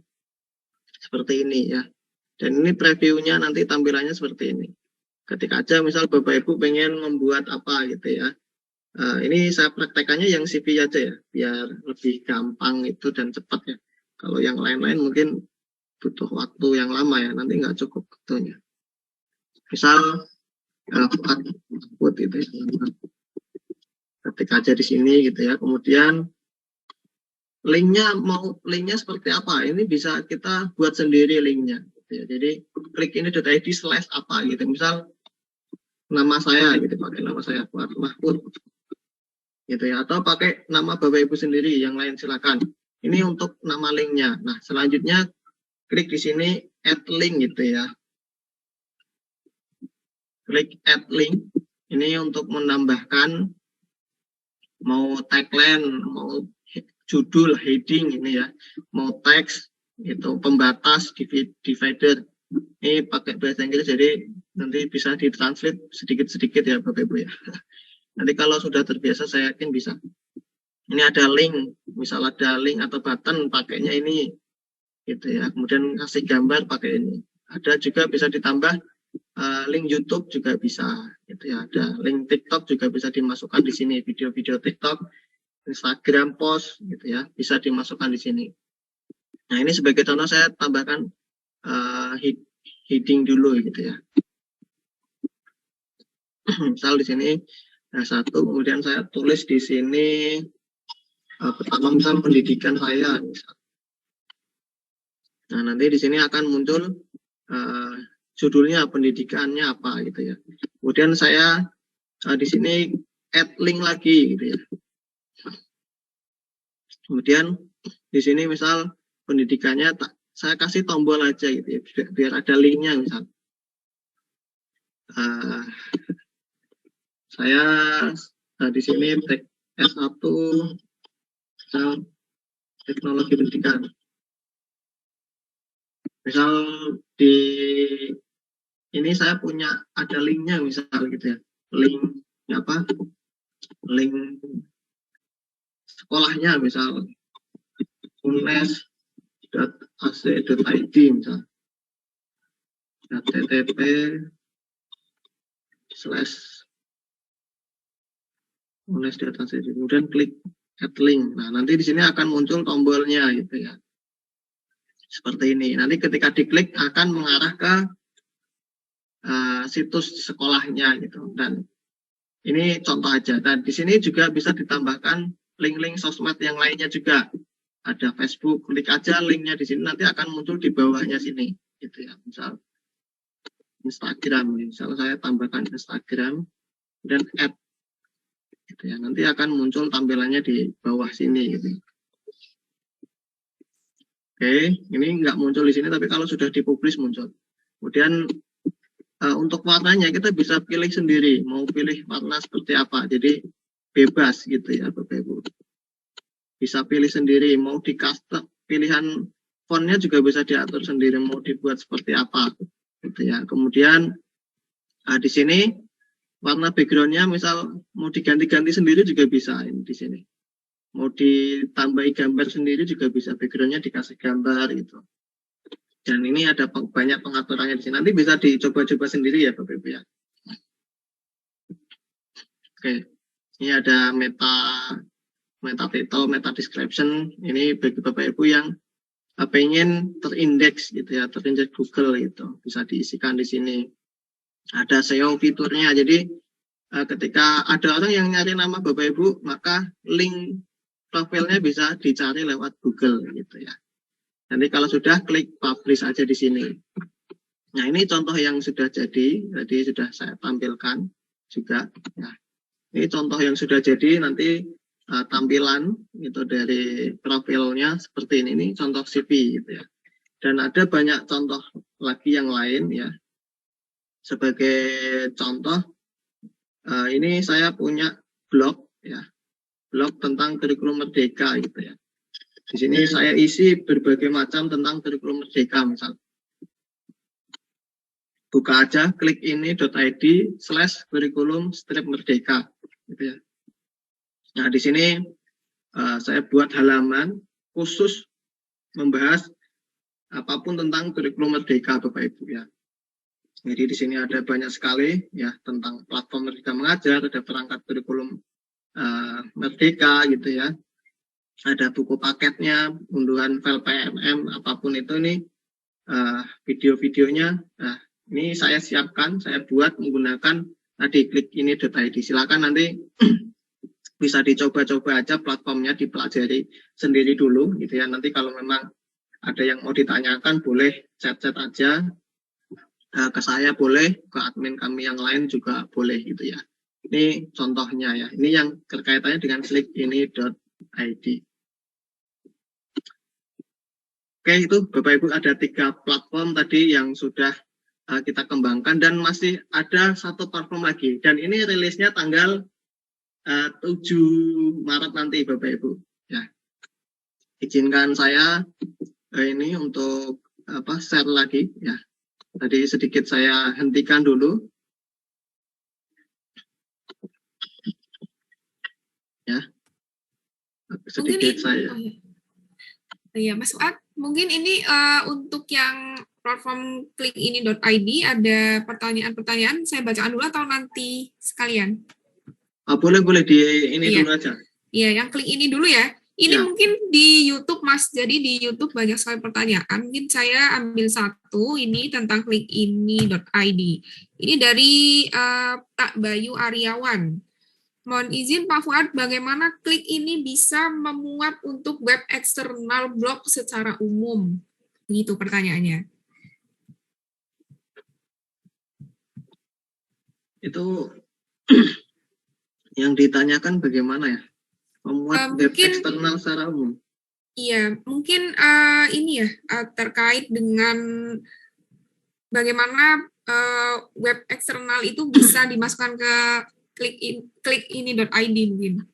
seperti ini ya. Dan ini previewnya nanti tampilannya seperti ini. Ketika aja misal Bapak Ibu pengen membuat apa gitu ya, Ini saya praktekannya yang CV aja ya, biar lebih gampang itu dan cepat ya. Kalau yang lain-lain mungkin butuh waktu yang lama ya, nanti nggak cukup waktunya. Misal Mahfud itu ya, ketik aja di sini gitu ya. Kemudian linknya seperti apa? Ini bisa kita buat sendiri linknya. Gitu ya. Jadi klik ini.id / apa gitu. Misal nama saya gitu, pakai nama saya Mahfud gitu ya, atau pakai nama Bapak Ibu sendiri, yang lain silakan. Ini untuk nama linknya. Nah, selanjutnya klik di sini add link gitu ya. Klik add link. Ini untuk menambahkan mau tagline, mau judul, heading ini ya, mau teks itu, pembatas, divider. Ini pakai bahasa Inggris, jadi nanti bisa ditranslate sedikit-sedikit ya Bapak Ibu ya. Nanti kalau sudah terbiasa saya yakin bisa. Ini ada link, misal ada link atau button pakainya ini gitu ya. Kemudian kasih gambar pakai ini. Ada juga bisa ditambah link YouTube juga bisa gitu ya. Ada link TikTok juga bisa dimasukkan di sini, video-video TikTok, Instagram post gitu ya, bisa dimasukkan di sini. Nah, ini sebagai contoh saya tambahkan heading dulu gitu ya. Misal di sini satu, kemudian saya tulis di sini pertama misal pendidikan saya misal. Nah, nanti di sini akan muncul judulnya, pendidikannya apa gitu ya. Kemudian saya di sini add link lagi gitu ya. Kemudian di sini misal pendidikannya saya kasih tombol aja gitu ya, biar ada linknya misal. Saya di sini tag S1 teknologi pendidikan. Misal di ini saya punya ada linknya misal gitu ya. Link apa? Link sekolahnya misal unes.ac.id misal. http/unes.ac.id, kemudian klik add link. Nah, nanti di sini akan muncul tombolnya gitu ya. Seperti ini. Nanti ketika diklik akan mengarah ke situs sekolahnya gitu. Dan ini contoh aja. Dan di sini juga bisa ditambahkan link-link sosmed yang lainnya juga. Ada Facebook, klik aja linknya di sini, nanti akan muncul di bawahnya sini gitu ya. Misal Instagram, misal saya tambahkan Instagram dan add gitu ya. Nanti akan muncul tampilannya di bawah sini gitu. Oke, ini nggak muncul di sini, tapi kalau sudah dipublish muncul. Kemudian untuk warnanya kita bisa pilih sendiri, mau pilih warna seperti apa. Jadi bebas gitu ya Bapak Ibu. Bisa pilih sendiri, mau di custom, pilihan fontnya juga bisa diatur sendiri, mau dibuat seperti apa gitu ya. Kemudian di sini warna backgroundnya misal mau diganti-ganti sendiri juga bisa ini di sini. Mau ditambahi gambar sendiri juga bisa, backgroundnya dikasih gambar gitu. Dan ini ada banyak pengaturannya di sini. Nanti bisa dicoba-coba sendiri ya Bapak Ibu ya. Oke, ini ada meta title, meta description. Ini bagi Bapak Ibu yang pengen terindeks gitu ya, terindeks Google gitu, bisa diisikan di sini. Ada SEO fiturnya. Jadi ketika ada orang yang nyari nama Bapak Ibu, maka link profilnya bisa dicari lewat Google gitu ya. Nanti kalau sudah klik publish aja di sini. Nah, ini contoh yang sudah jadi, sudah saya tampilkan juga. Nah, ini contoh yang sudah jadi, nanti tampilan itu dari profilnya seperti ini. Ini contoh CV gitu ya. Dan ada banyak contoh lagi yang lain ya. Sebagai contoh, ini saya punya blog ya. Blog tentang kurikulum merdeka gitu ya. Di sini saya isi berbagai macam tentang kurikulum merdeka misal. Buka aja, klik ini.id/kurikulum-merdeka gitu ya. Nah, di sini saya buat halaman khusus membahas apapun tentang kurikulum merdeka Bapak Ibu ya. Jadi di sini ada banyak sekali ya tentang platform Merdeka Mengajar, ada perangkat kurikulum Merdeka gitu ya. Ada buku paketnya, unduhan file PMM, apapun itu ini video-videonya. Nah, ini saya siapkan, saya buat menggunakan tadi klik ini.id. Silakan nanti bisa dicoba-coba aja platformnya, dipelajari sendiri dulu gitu ya. Nanti kalau memang ada yang mau ditanyakan boleh chat-chat aja ke saya, boleh ke admin kami yang lain juga boleh gitu ya. Ini contohnya ya. Ini yang terkaitannya dengan klik ini.id. Oke, itu Bapak Ibu ada 3 platform tadi yang sudah kita kembangkan dan masih ada 1 platform lagi. Dan ini rilisnya tanggal 7 Maret nanti Bapak Ibu. Ya. Izinkan saya ini untuk share lagi ya. Tadi sedikit saya hentikan dulu. Ya. Sedikit saya. Iya, Mas Fuad, mungkin ini untuk yang platform klikini.id ada pertanyaan-pertanyaan, saya bacakan dulu atau nanti sekalian? Boleh di ini dulu aja. Iya, yang klik ini dulu ya. Ini mungkin di YouTube, Mas. Jadi di YouTube banyak sekali pertanyaan. Mungkin saya ambil satu ini tentang klikini.id. Ini dari Pak Bayu Aryawan. Mohon izin Pak Fuad, bagaimana klik ini bisa memuat untuk web eksternal blog secara umum? Begitu pertanyaannya. Itu yang ditanyakan bagaimana ya? Memuat web eksternal secara umum. Iya, mungkin ini ya terkait dengan bagaimana web eksternal itu bisa dimasukkan ke klikini.id mungkin.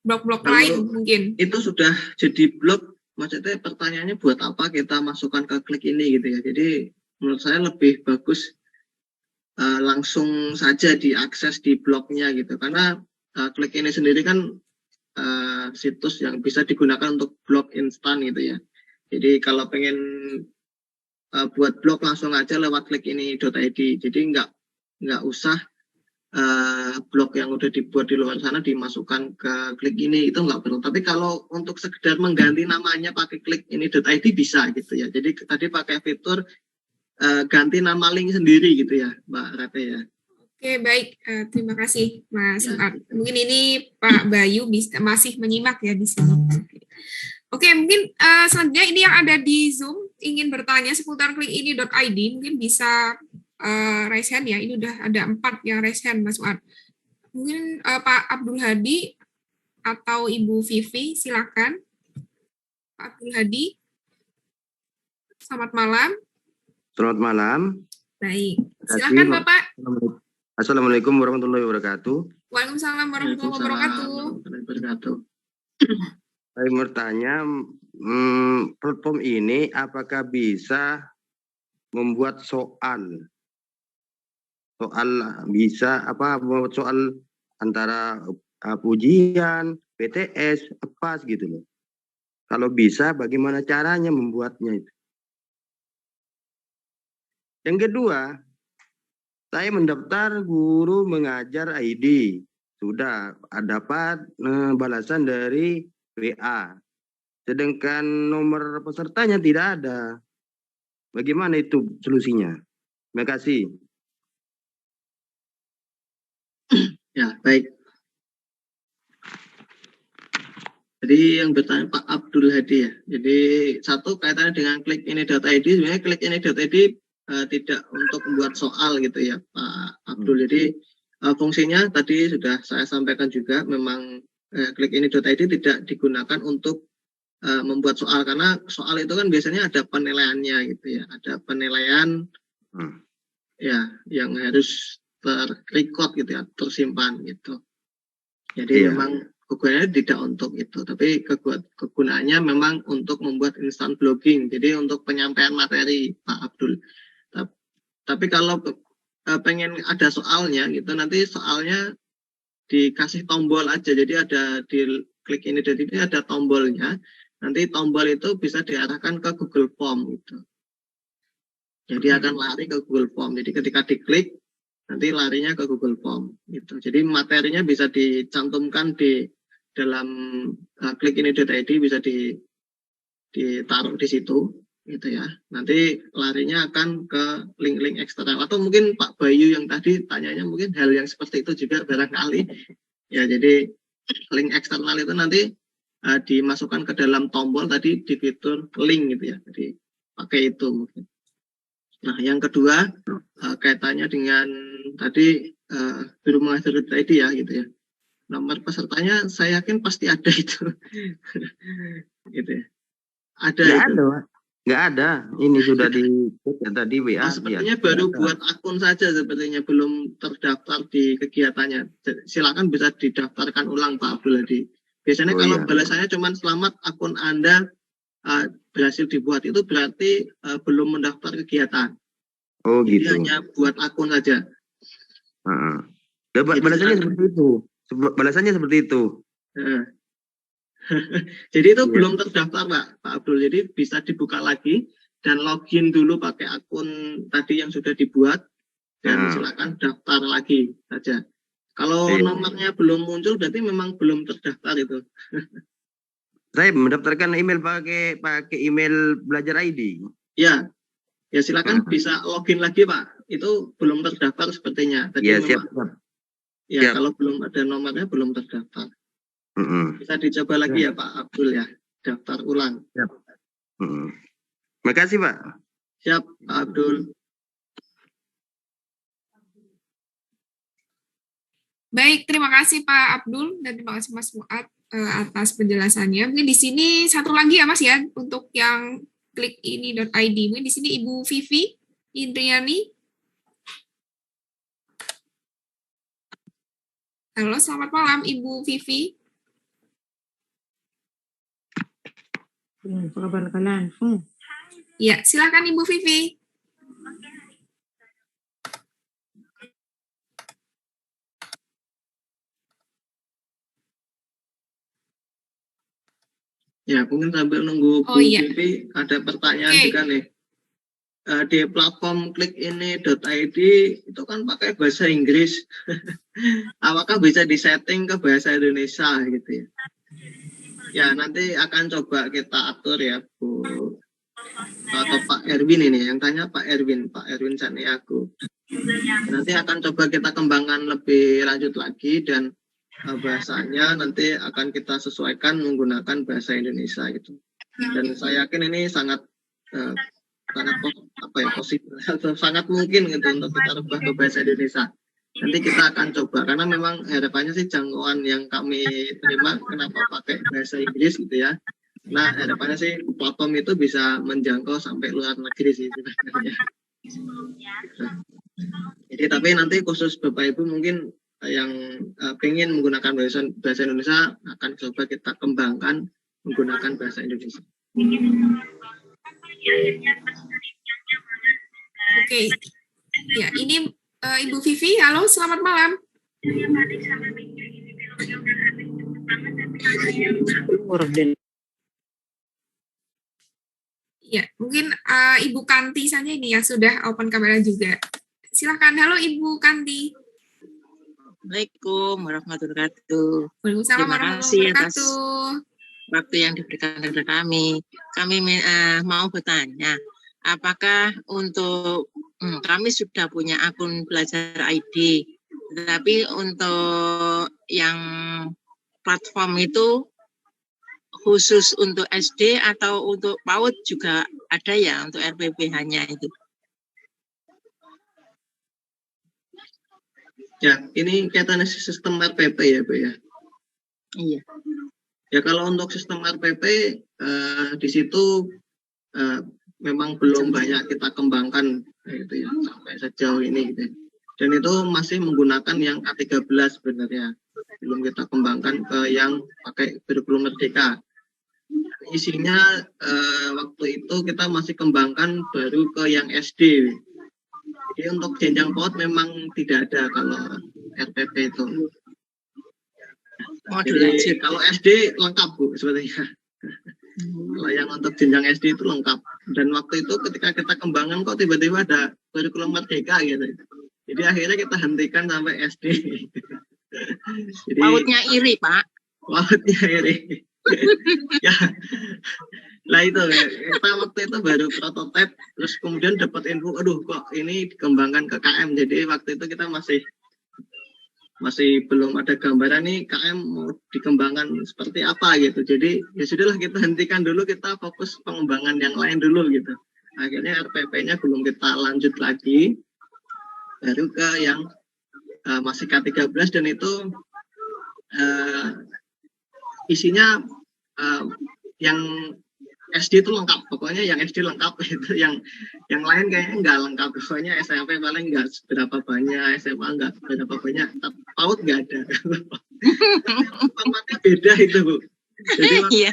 Blog-blog lain mungkin. Itu sudah jadi blog, maksudnya pertanyaannya buat apa kita masukkan ke klik ini gitu ya. Jadi menurut saya lebih bagus langsung saja diakses di blognya gitu. Karena klik ini sendiri kan situs yang bisa digunakan untuk blog instan gitu ya. Jadi kalau pengen buat blog langsung aja lewat klikini.id. Jadi nggak usah blog yang udah dibuat di luar sana dimasukkan ke klik ini, itu nggak perlu. Tapi kalau untuk sekedar mengganti namanya pakai klikini.id bisa gitu ya. Jadi tadi pakai fitur ganti nama link sendiri gitu ya, Mbak Rate ya. Oke, baik. Terima kasih, Mas Fuad. Mungkin ini Pak Bayu masih menyimak ya di sini. Oke, mungkin selanjutnya ini yang ada di Zoom ingin bertanya seputar klikini.id, mungkin bisa raise hand ya. Ini udah ada 4 yang raise hand, Mas Fuad. Mungkin Pak Abdul Hadi atau Ibu Vivi, silakan. Pak Abdul Hadi. Selamat malam. Selamat malam. Baik. Silakan Bapak. Assalamualaikum warahmatullahi wabarakatuh. Waalaikumsalam warahmatullahi wabarakatuh. Saya mau bertanya, platform ini apakah bisa membuat soal bisa membuat soal antara ujian, PTS, PAS gitu loh. Kalau bisa, bagaimana caranya membuatnya itu? Yang kedua, saya mendaftar guru mengajar ID. Sudah dapat balasan dari WA. Sedangkan nomor pesertanya tidak ada. Bagaimana itu solusinya? Terima kasih. Ya, baik. Jadi yang bertanya Pak Abdul Hadi ya. Jadi satu kaitannya dengan klikini.id. Sebenarnya klikini.id tidak untuk membuat soal gitu ya Pak Abdul. Jadi fungsinya tadi sudah saya sampaikan juga, memang klikini.id tidak digunakan untuk membuat soal, karena soal itu kan biasanya ada penilaiannya gitu ya, ada penilaian ya yang harus terrecord gitu ya, tersimpan gitu. Jadi memang kegunaannya tidak untuk itu, tapi kegunaannya memang untuk membuat instant blogging, jadi untuk penyampaian materi Pak Abdul. Tapi kalau pengen ada soalnya gitu, nanti soalnya dikasih tombol aja. Jadi ada di klik ini, jadi ada tombolnya. Nanti tombol itu bisa diarahkan ke Google Form gitu. Jadi akan lari ke Google Form. Jadi ketika diklik nanti larinya ke Google Form gitu. Jadi materinya bisa dicantumkan di dalam klikini.id, bisa ditaruh di situ gitu ya. Nanti larinya akan ke link-link eksternal, atau mungkin Pak Bayu yang tadi tanyanya mungkin hal yang seperti itu juga barangkali ya. Jadi link eksternal itu nanti dimasukkan ke dalam tombol tadi di fitur link gitu ya. Jadi pakai itu mungkin. Nah, yang kedua kaitannya dengan tadi Biro Mengajar.id ya gitu ya. Nomor pesertanya saya yakin pasti ada itu. Gitu ya. Ada Nggak itu. ada, nggak ada. Ini sudah di tadi WA. Nah, sepertinya baru buat akun saja, sepertinya belum terdaftar di kegiatannya. Silakan bisa didaftarkan ulang Pak Abdul Hadi. Biasanya kalau balasannya cuma selamat akun Anda berhasil dibuat, itu berarti belum mendaftar kegiatan. Oh gitu. Jadi hanya buat akun saja. Balasannya seperti itu. Balasannya seperti itu. Jadi itu belum terdaftar Pak Abdul. Jadi bisa dibuka lagi dan login dulu pakai akun tadi yang sudah dibuat dan silakan daftar lagi saja. Kalau nomornya belum muncul berarti memang belum terdaftar itu. Saya mendaftarkan email pakai email belajar ID. Ya silakan bisa login lagi Pak. Itu belum terdaftar sepertinya. Tadi ya, memang, siap. Ya kalau belum ada nomornya belum terdaftar. Bisa dicoba lagi ya Pak Abdul ya, daftar ulang. Siap. Makasih Pak. Siap Pak Abdul. Baik, terima kasih Pak Abdul dan terima kasih Mas Fuad atas penjelasannya. Mungkin di sini satu lagi ya Mas ya, untuk yang klik ini.id. Mungkin di sini Ibu Vivi Indriani. Halo, selamat malam Ibu Vivi. Kabar kalian? Ya, silakan Ibu Vivi. Ya, mungkin sambil nunggu Bu Vivi, ada pertanyaan juga nih. Di platform klikini.id itu kan pakai bahasa Inggris. Apakah bisa disetting ke bahasa Indonesia gitu ya? Ya, nanti akan coba kita atur ya Bu, atau Pak Erwin ini, yang tanya Pak Erwin Caniago. Nanti akan coba kita kembangkan lebih lanjut lagi dan bahasanya nanti akan kita sesuaikan menggunakan bahasa Indonesia gitu. Dan saya yakin ini sangat positif atau sangat mungkin gitu untuk kita rubah ke bahasa Indonesia. Nanti kita akan coba karena memang harapannya sih jangkauan yang kami terima kenapa pakai bahasa Inggris gitu ya. Nah, harapannya sih platform itu bisa menjangkau sampai luar negeri sih sebenarnya. Jadi tapi nanti khusus Bapak Ibu mungkin yang pengen menggunakan bahasa Indonesia akan coba kita kembangkan menggunakan bahasa Indonesia. Oke. Ya, ini Ibu Vivi. Halo, selamat malam. Ya, mungkin Ibu Kanti saja ini yang sudah open kamera juga. Silakan. Halo Ibu Kanti. Assalamualaikum warahmatullahi wabarakatuh. Terima kasih atas waktu yang diberikan kepada kami. Kami mau bertanya, apakah untuk kami sudah punya akun belajar ID, tapi untuk yang platform itu khusus untuk SD atau untuk PAUD juga ada ya untuk RPPH-nya itu? Ya, ini kaitannya sistem RPP ya, Bu ya. Iya. Ya kalau untuk sistem RPP di situ memang belum banyak kita kembangkan gitu ya sampai sejauh ini gitu. Dan itu masih menggunakan yang A13 sebenarnya. Belum kita kembangkan ke yang pakai kurikulum merdeka. Isinya waktu itu kita masih kembangkan baru ke yang SD. Jadi untuk jenjang PAUD memang tidak ada kalau RPP itu. Jadi kalau SD lengkap Bu sebenarnya. Kalau yang untuk jenjang SD itu lengkap. Dan waktu itu ketika kita kembangkan kok tiba-tiba ada kurikulum merdeka gitu. Jadi Jadi akhirnya kita hentikan sampai SD. Jadi, pautnya iri, Pak. Pautnya iri. Ya, lah itu kita waktu itu baru prototipe, terus kemudian dapat info, aduh kok ini dikembangkan ke KM. Jadi waktu itu kita masih belum ada gambaran nih KM mau dikembangkan seperti apa gitu. Jadi ya sudahlah kita hentikan dulu, kita fokus pengembangan yang lain dulu gitu. Akhirnya RPP-nya belum kita lanjut lagi, baru ke yang masih K13 dan itu isinya yang SD itu lengkap, pokoknya yang SD lengkap itu, yang lain kayaknya nggak lengkap, pokoknya SMP paling nggak seberapa banyak, SMA nggak seberapa banyak, PAUD nggak ada. Formatnya beda itu Bu. Jadi iya.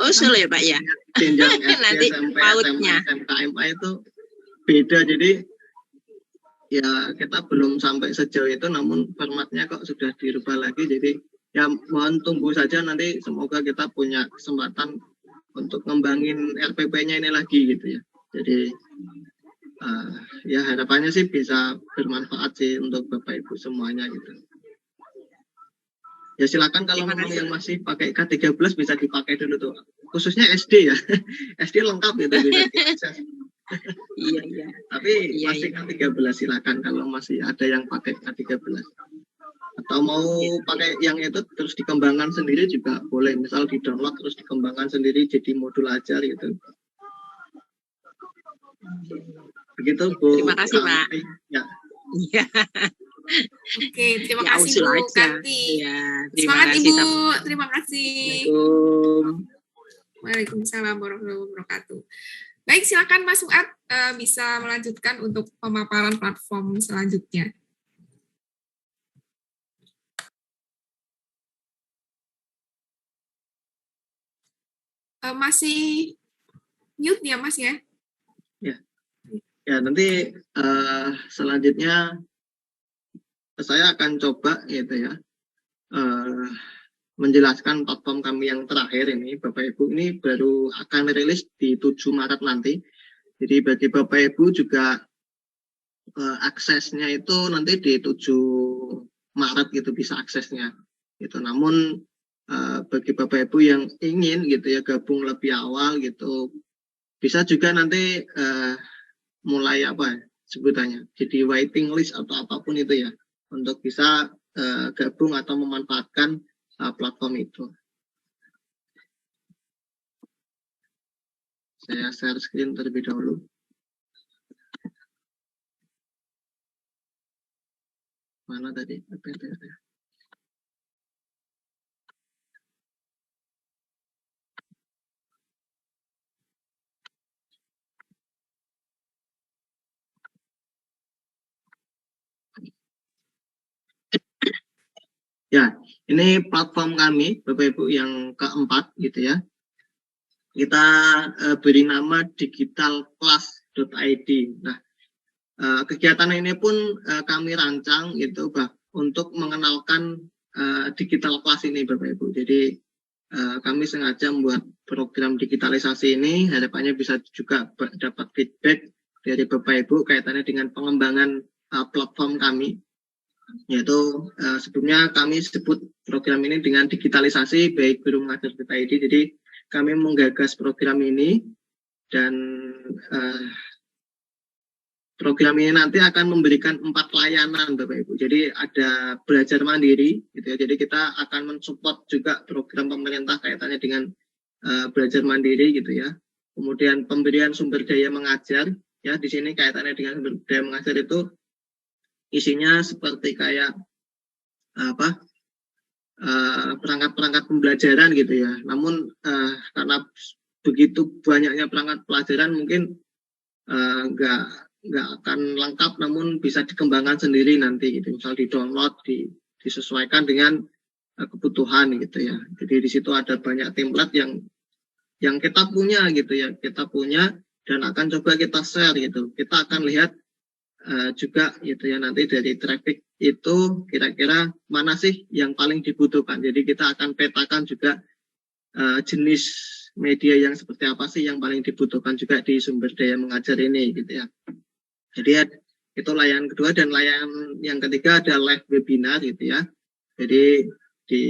Usul ya Pak ya. Jenjang nanti SMP, PAUD-nya. SMK, SMA itu beda, jadi ya kita belum sampai sejauh itu, namun formatnya kok sudah dirubah lagi. Jadi ya mohon tunggu saja, nanti semoga kita punya kesempatan untuk ngembangin RPP-nya ini lagi gitu ya. Jadi ya harapannya sih bisa bermanfaat sih untuk Bapak Ibu semuanya gitu. Ya silakan kalau memang yang masih pakai K13 bisa dipakai dulu tuh. Khususnya SD ya. SD lengkap gitu. Iya. Tapi masih K13 silakan kalau masih ada yang pakai K13. Atau mau pakai yang itu terus dikembangkan sendiri juga boleh, misal di download terus dikembangkan sendiri jadi modul ajar gitu. Begitu Bu. Terima kasih Pak. Ya. Iya. Oke, terima kasih Bu Kanti. Ya, semangat kasih, Ibu, terima kasih. Waalaikumsalam warahmatullahi wabarakatuh. Baik, silakan Mas Fuad bisa melanjutkan untuk pemaparan platform selanjutnya. Masih mute ya Mas ya? Ya nanti selanjutnya saya akan coba gitu ya menjelaskan platform kami yang terakhir ini Bapak Ibu. Ini baru akan rilis di 7 Maret nanti. Jadi bagi Bapak Ibu juga aksesnya itu nanti di 7 Maret gitu bisa aksesnya gitu. Namun bagi Bapak Ibu yang ingin gitu ya gabung lebih awal gitu, bisa juga nanti mulai apa sebutannya, jadi waiting list atau apapun itu ya, untuk bisa gabung atau memanfaatkan platform itu. Saya share screen terlebih dahulu. Mana tadi? Ya, ini platform kami, Bapak Ibu, yang keempat gitu ya. Kita beri nama digitalclass.id. Nah, kegiatan ini pun kami rancang gitu, untuk mengenalkan digital class ini, Bapak Ibu. Jadi kami sengaja membuat program digitalisasi ini, harapannya bisa juga dapat feedback dari Bapak Ibu kaitannya dengan pengembangan platform kami. Yaitu sebelumnya kami sebut program ini dengan digitalisasi baik guru mengajar .id. Jadi kami menggagas program ini dan program ini nanti akan memberikan 4 layanan Bapak Ibu. Jadi ada belajar mandiri gitu ya. Jadi kita akan mensupport juga program pemerintah kaitannya dengan belajar mandiri gitu ya. Kemudian pemberian sumber daya mengajar ya, di sini kaitannya dengan sumber daya mengajar itu isinya seperti kayak perangkat-perangkat pembelajaran gitu ya. Namun karena begitu banyaknya perangkat pelajaran mungkin nggak akan lengkap, namun bisa dikembangkan sendiri nanti gitu. Misal di-download, disesuaikan dengan kebutuhan gitu ya. Jadi di situ ada banyak template yang kita punya gitu ya. Kita punya dan akan coba kita share gitu. Kita akan lihat juga gitu ya, nanti dari traffic itu kira-kira mana sih yang paling dibutuhkan. Jadi kita akan petakan juga jenis media yang seperti apa sih yang paling dibutuhkan juga di sumber daya mengajar ini gitu ya. Jadi Itu layanan kedua, dan layanan yang ketiga ada live webinar gitu ya. Jadi di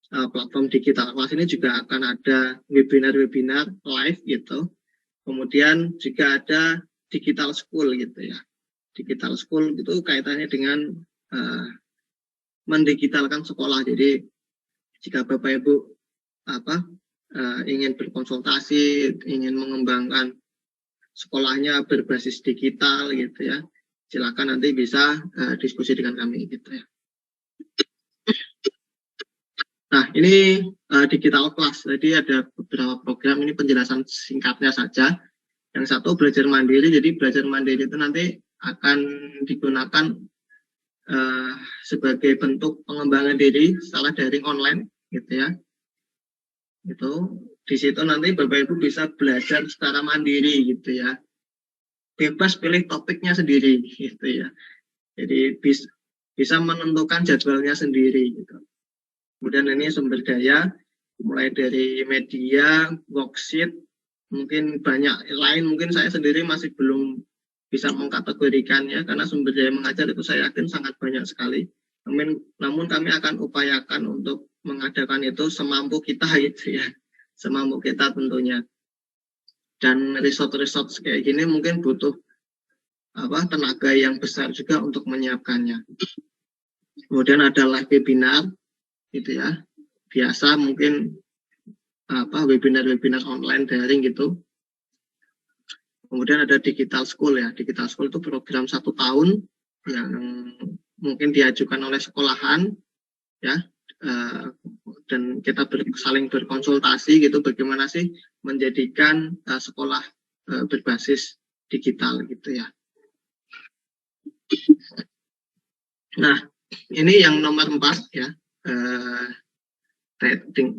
platform digital kelas ini juga akan ada webinar-webinar live gitu. Kemudian juga ada digital school gitu ya. Digital school itu kaitannya dengan mendigitalkan sekolah. Jadi jika Bapak Ibu ingin berkonsultasi, ingin mengembangkan sekolahnya berbasis digital gitu ya, silakan nanti bisa diskusi dengan kami gitu ya. Nah, ini digital class. Jadi ada beberapa program, ini penjelasan singkatnya saja. Yang satu belajar mandiri. Jadi belajar mandiri itu nanti akan digunakan sebagai bentuk pengembangan diri secara daring online gitu ya. Itu di situ nanti Bapak Ibu bisa belajar secara mandiri gitu ya. Bebas pilih topiknya sendiri gitu ya. Jadi bisa menentukan jadwalnya sendiri gitu. Kemudian ini sumber daya, mulai dari media, worksheet, mungkin banyak lain, mungkin saya sendiri masih belum bisa mengkategorikannya, karena sumber daya mengajar itu saya yakin sangat banyak sekali. Namun kami akan upayakan untuk mengadakan itu semampu kita gitu ya, semampu kita tentunya. Dan resort-resort kayak gini mungkin butuh tenaga yang besar juga untuk menyiapkannya. Kemudian ada live webinar gitu ya, biasa mungkin webinar online daring gitu. Kemudian ada digital school ya, digital school itu program 1 tahun yang mungkin diajukan oleh sekolahan ya, dan kita saling berkonsultasi gitu, bagaimana sih menjadikan sekolah berbasis digital gitu ya. Nah, ini yang nomor 4 ya,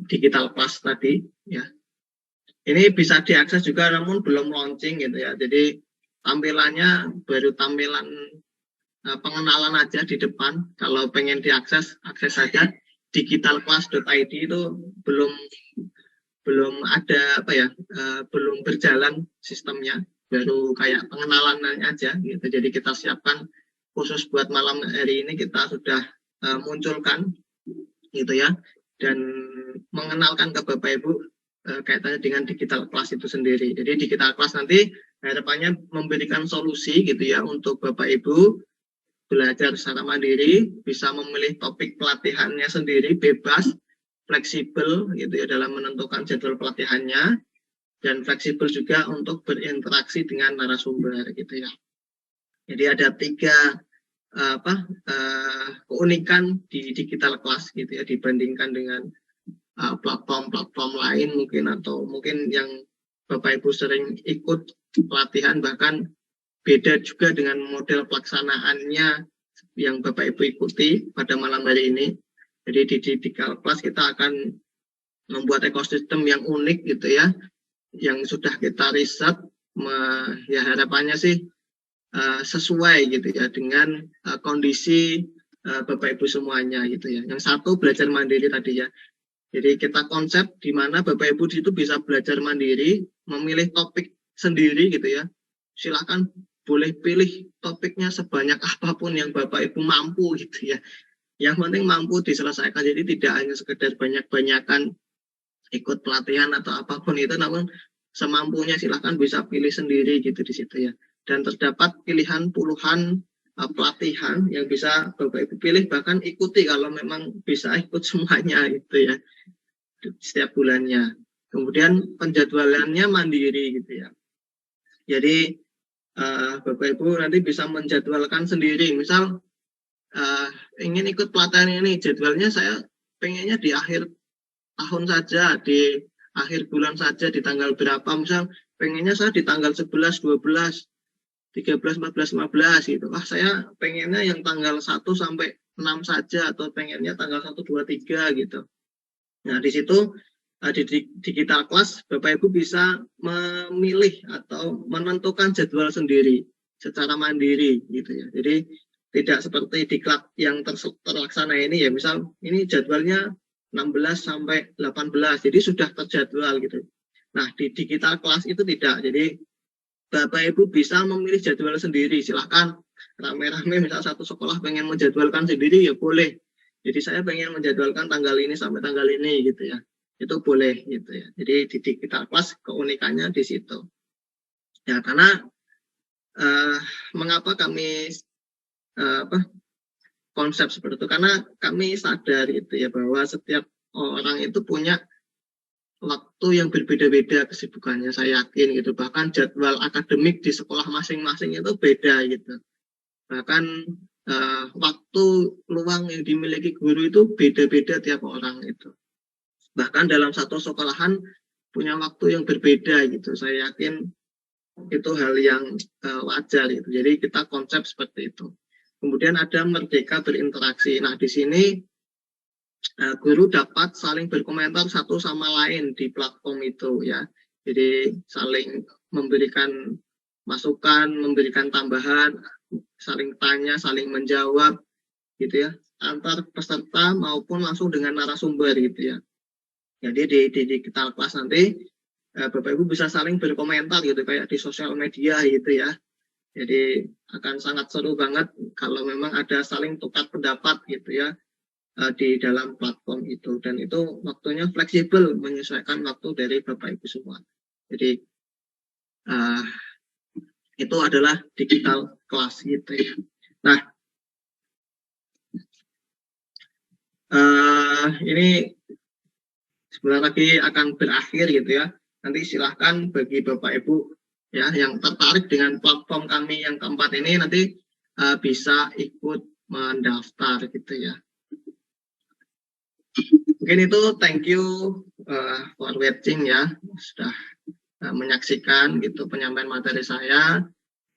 digital class tadi ya. Ini bisa diakses juga namun belum launching gitu ya. Jadi tampilannya baru tampilan pengenalan aja di depan. Kalau pengen diakses, akses saja digitalclass.id. itu belum ada belum berjalan sistemnya, baru kayak pengenalan aja gitu. Jadi kita siapkan khusus buat malam hari ini, kita sudah munculkan gitu ya, dan mengenalkan ke Bapak Ibu kaitannya dengan digital class itu sendiri. Jadi digital class nanti harapannya memberikan solusi gitu ya untuk Bapak Ibu belajar secara mandiri, bisa memilih topik pelatihannya sendiri, bebas, fleksibel gitu ya dalam menentukan jadwal pelatihannya, dan fleksibel juga untuk berinteraksi dengan narasumber gitu ya. Jadi ada 3 keunikan di digital class gitu ya, dibandingkan dengan platform-platform lain mungkin, atau mungkin yang Bapak Ibu sering ikut pelatihan, bahkan beda juga dengan model pelaksanaannya yang Bapak Ibu ikuti pada malam hari ini. Jadi di digital class kita akan membuat ekosistem yang unik gitu ya, yang sudah kita riset, ya harapannya sih sesuai gitu ya dengan kondisi Bapak Ibu semuanya gitu ya. Yang satu belajar mandiri tadi ya. Jadi kita konsep di mana Bapak Ibu itu bisa belajar mandiri, memilih topik sendiri gitu ya. Silakan boleh pilih topiknya sebanyak apapun yang Bapak Ibu mampu gitu ya. Yang penting mampu diselesaikan. Jadi tidak hanya sekedar banyak-banyakan ikut pelatihan atau apapun itu, namun semampunya silakan bisa pilih sendiri gitu di situ ya. Dan terdapat pilihan puluhan pelatihan yang bisa Bapak Ibu pilih, bahkan ikuti kalau memang bisa ikut semuanya gitu ya, setiap bulannya. Kemudian penjadwalannya mandiri gitu ya. Jadi Bapak Ibu nanti bisa menjadwalkan sendiri. Misal ingin ikut pelatihan ini, jadwalnya saya pengennya di akhir tahun saja, di akhir bulan saja, di tanggal berapa. Misal pengennya saya di tanggal 11, 12, 13, 14, 15 gitu. Saya pengennya yang tanggal 1 sampai 6 saja, atau pengennya tanggal 1, 2, 3 gitu. Nah, di situ di digital class Bapak Ibu bisa memilih atau menentukan jadwal sendiri secara mandiri gitu ya. Jadi tidak seperti diklat yang terlaksana ini ya. Misal ini jadwalnya 16 sampai 18. Jadi sudah terjadwal gitu. Nah, di digital class itu tidak. Jadi Bapak Ibu bisa memilih jadwal sendiri, silahkan rame-rame misal satu sekolah pengen menjadwalkan sendiri ya boleh. Jadi saya pengen menjadwalkan tanggal ini sampai tanggal ini gitu ya, itu boleh gitu ya. Jadi di digital class keunikannya di situ. Ya karena mengapa kami konsep seperti itu, karena kami sadar gitu ya bahwa setiap orang itu punya waktu yang berbeda-beda kesibukannya, saya yakin gitu. Bahkan jadwal akademik di sekolah masing-masing itu beda gitu. Bahkan waktu luang yang dimiliki guru itu beda-beda tiap orang itu. Bahkan dalam satu sekolahan punya waktu yang berbeda gitu. Saya yakin itu hal yang wajar gitu. Jadi kita konsep seperti itu. Kemudian ada merdeka berinteraksi. Nah di sini guru dapat saling berkomentar satu sama lain di platform itu ya. Jadi saling memberikan masukan, memberikan tambahan, saling tanya, saling menjawab gitu ya, antar peserta maupun langsung dengan narasumber gitu ya. Jadi di digital class nanti Bapak Ibu bisa saling berkomentar gitu kayak di sosial media gitu ya. Jadi akan sangat seru banget kalau memang ada saling tukar pendapat gitu ya di dalam platform itu, dan itu waktunya fleksibel menyesuaikan waktu dari Bapak Ibu semua. Jadi itu adalah digital class gitu ya. Nah ini sebentar lagi akan berakhir gitu ya. Nanti silahkan bagi Bapak Ibu ya yang tertarik dengan platform kami yang keempat ini nanti bisa ikut mendaftar gitu ya. Mungkin itu, thank you for watching ya, sudah menyaksikan gitu penyampaian materi saya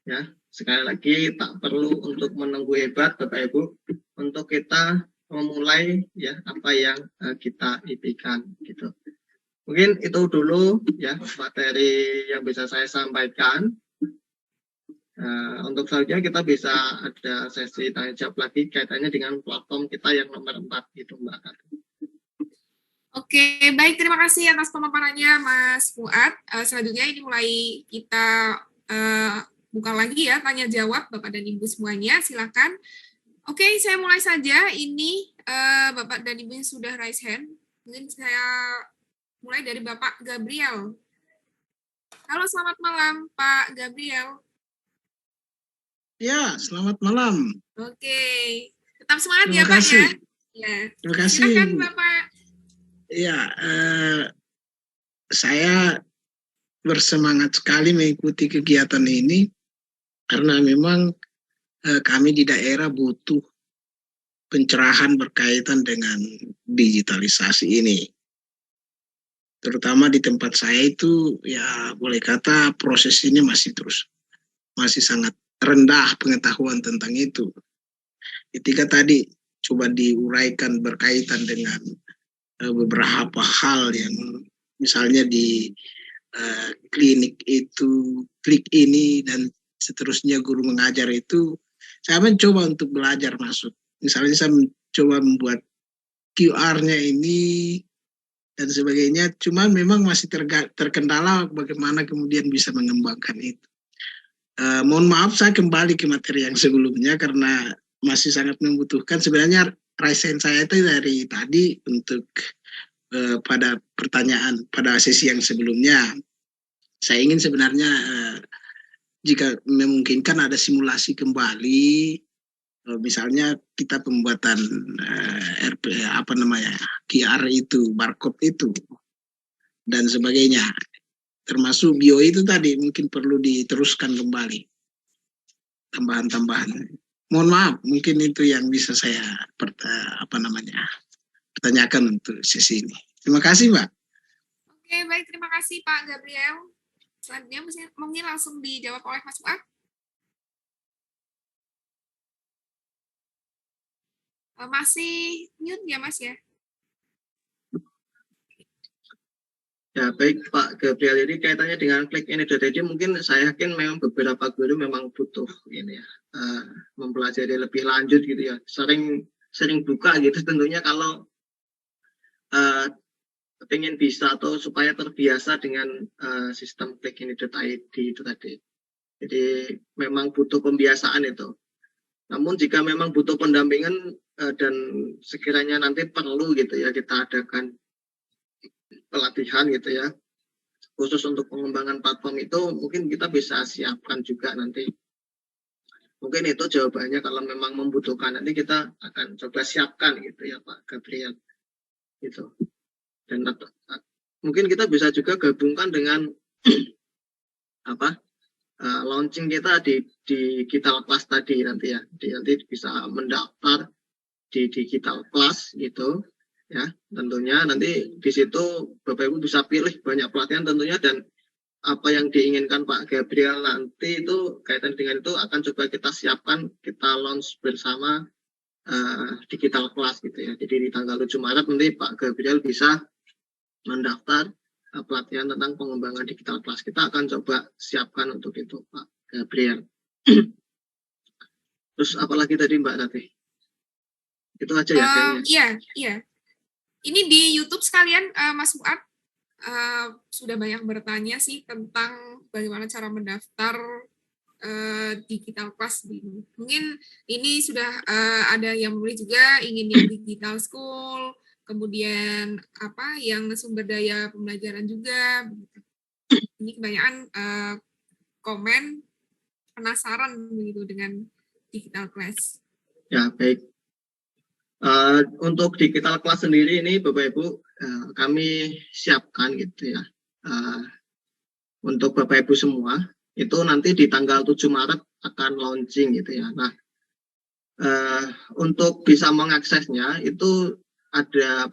ya. Sekali lagi tak perlu untuk menunggu hebat Bapak Ibu untuk kita memulai ya apa yang kita impikan gitu. Mungkin itu dulu ya materi yang bisa saya sampaikan. Untuk selanjutnya kita bisa ada sesi tanya jawab lagi kaitannya dengan platform kita yang nomor 4 gitu Mbak. Oke, baik, terima kasih atas pemaparannya Mas Fuad. Selanjutnya ini mulai kita buka lagi ya tanya jawab Bapak dan Ibu semuanya, silakan. Oke, saya mulai saja. Ini Bapak dan Ibu yang sudah raise hand. Mungkin saya mulai dari Bapak Gabriel. Halo, selamat malam Pak Gabriel. Ya, selamat malam. Oke, tetap semangat Terima ya Pak kasih. ya. Terima kasih. Silakan Bapak. Ya, saya bersemangat sekali mengikuti kegiatan ini karena memang kami di daerah butuh pencerahan berkaitan dengan digitalisasi ini. Terutama di tempat saya itu ya boleh kata proses ini masih sangat rendah pengetahuan tentang itu. Ketika tadi coba diuraikan berkaitan dengan beberapa hal yang misalnya di klinik itu, klik ini dan seterusnya guru mengajar itu, saya mencoba untuk belajar masuk. Misalnya saya mencoba membuat QR-nya ini dan sebagainya, cuman memang masih terkendala bagaimana kemudian bisa mengembangkan itu. Mohon maaf saya kembali ke materi yang sebelumnya karena masih sangat membutuhkan. Sebenarnya raisen saya itu dari tadi untuk pada pertanyaan pada sesi yang sebelumnya. Saya ingin sebenarnya jika memungkinkan ada simulasi kembali, misalnya kita pembuatan QR itu, barcode itu dan sebagainya. Termasuk bio itu tadi mungkin perlu diteruskan kembali tambahan-tambahan. Mohon maaf, mungkin itu yang bisa saya pertanyakan untuk sesi ini. Terima kasih, Mbak. Oke, baik, terima kasih Pak Gabriel. Selanjutnya mungkin langsung dijawab oleh Mas Fuad. Masih mute ya Mas ya? Ya baik Pak Gabriel, ini kaitannya dengan klik ini.id mungkin saya yakin memang beberapa guru memang butuh ini ya mempelajari lebih lanjut gitu ya, sering buka gitu tentunya kalau ingin bisa atau supaya terbiasa dengan sistem klik ini.id itu tadi. Jadi memang butuh pembiasaan itu. Namun jika memang butuh pendampingan dan sekiranya nanti perlu gitu ya, kita adakan pelatihan gitu ya, khusus untuk pengembangan platform itu, mungkin kita bisa siapkan juga nanti. Mungkin itu jawabannya, kalau memang membutuhkan nanti kita akan coba siapkan gitu ya Pak Gabriel gitu. Dan mungkin kita bisa juga gabungkan dengan launching kita di digital class tadi nanti ya. Nanti bisa mendaftar di digital class gitu ya. Tentunya nanti di situ Bapak Ibu bisa pilih banyak pelatihan tentunya, dan apa yang diinginkan Pak Gabriel nanti itu kaitan dengan itu akan coba kita siapkan, kita launch bersama digital class gitu ya. Jadi di tanggal 7 Maret nanti Pak Gabriel bisa mendaftar pelatihan tentang pengembangan digital class. Kita akan coba siapkan untuk itu Pak Gabriel. Terus apalagi tadi Mbak Tati? Itu aja ya kayaknya. Iya. Ini di YouTube sekalian Mas Fuad. Sudah banyak bertanya sih tentang bagaimana cara mendaftar digital class. Mungkin ini sudah ada yang menulis juga ingin yang digital school, kemudian yang sumber daya pembelajaran juga. Ini kebanyakan komen penasaran begitu dengan digital class. Ya, baik. Untuk digital class sendiri ini Bapak Ibu kami siapkan gitu ya, untuk Bapak Ibu semua itu nanti di tanggal 7 Maret akan launching gitu ya. Nah, untuk bisa mengaksesnya itu ada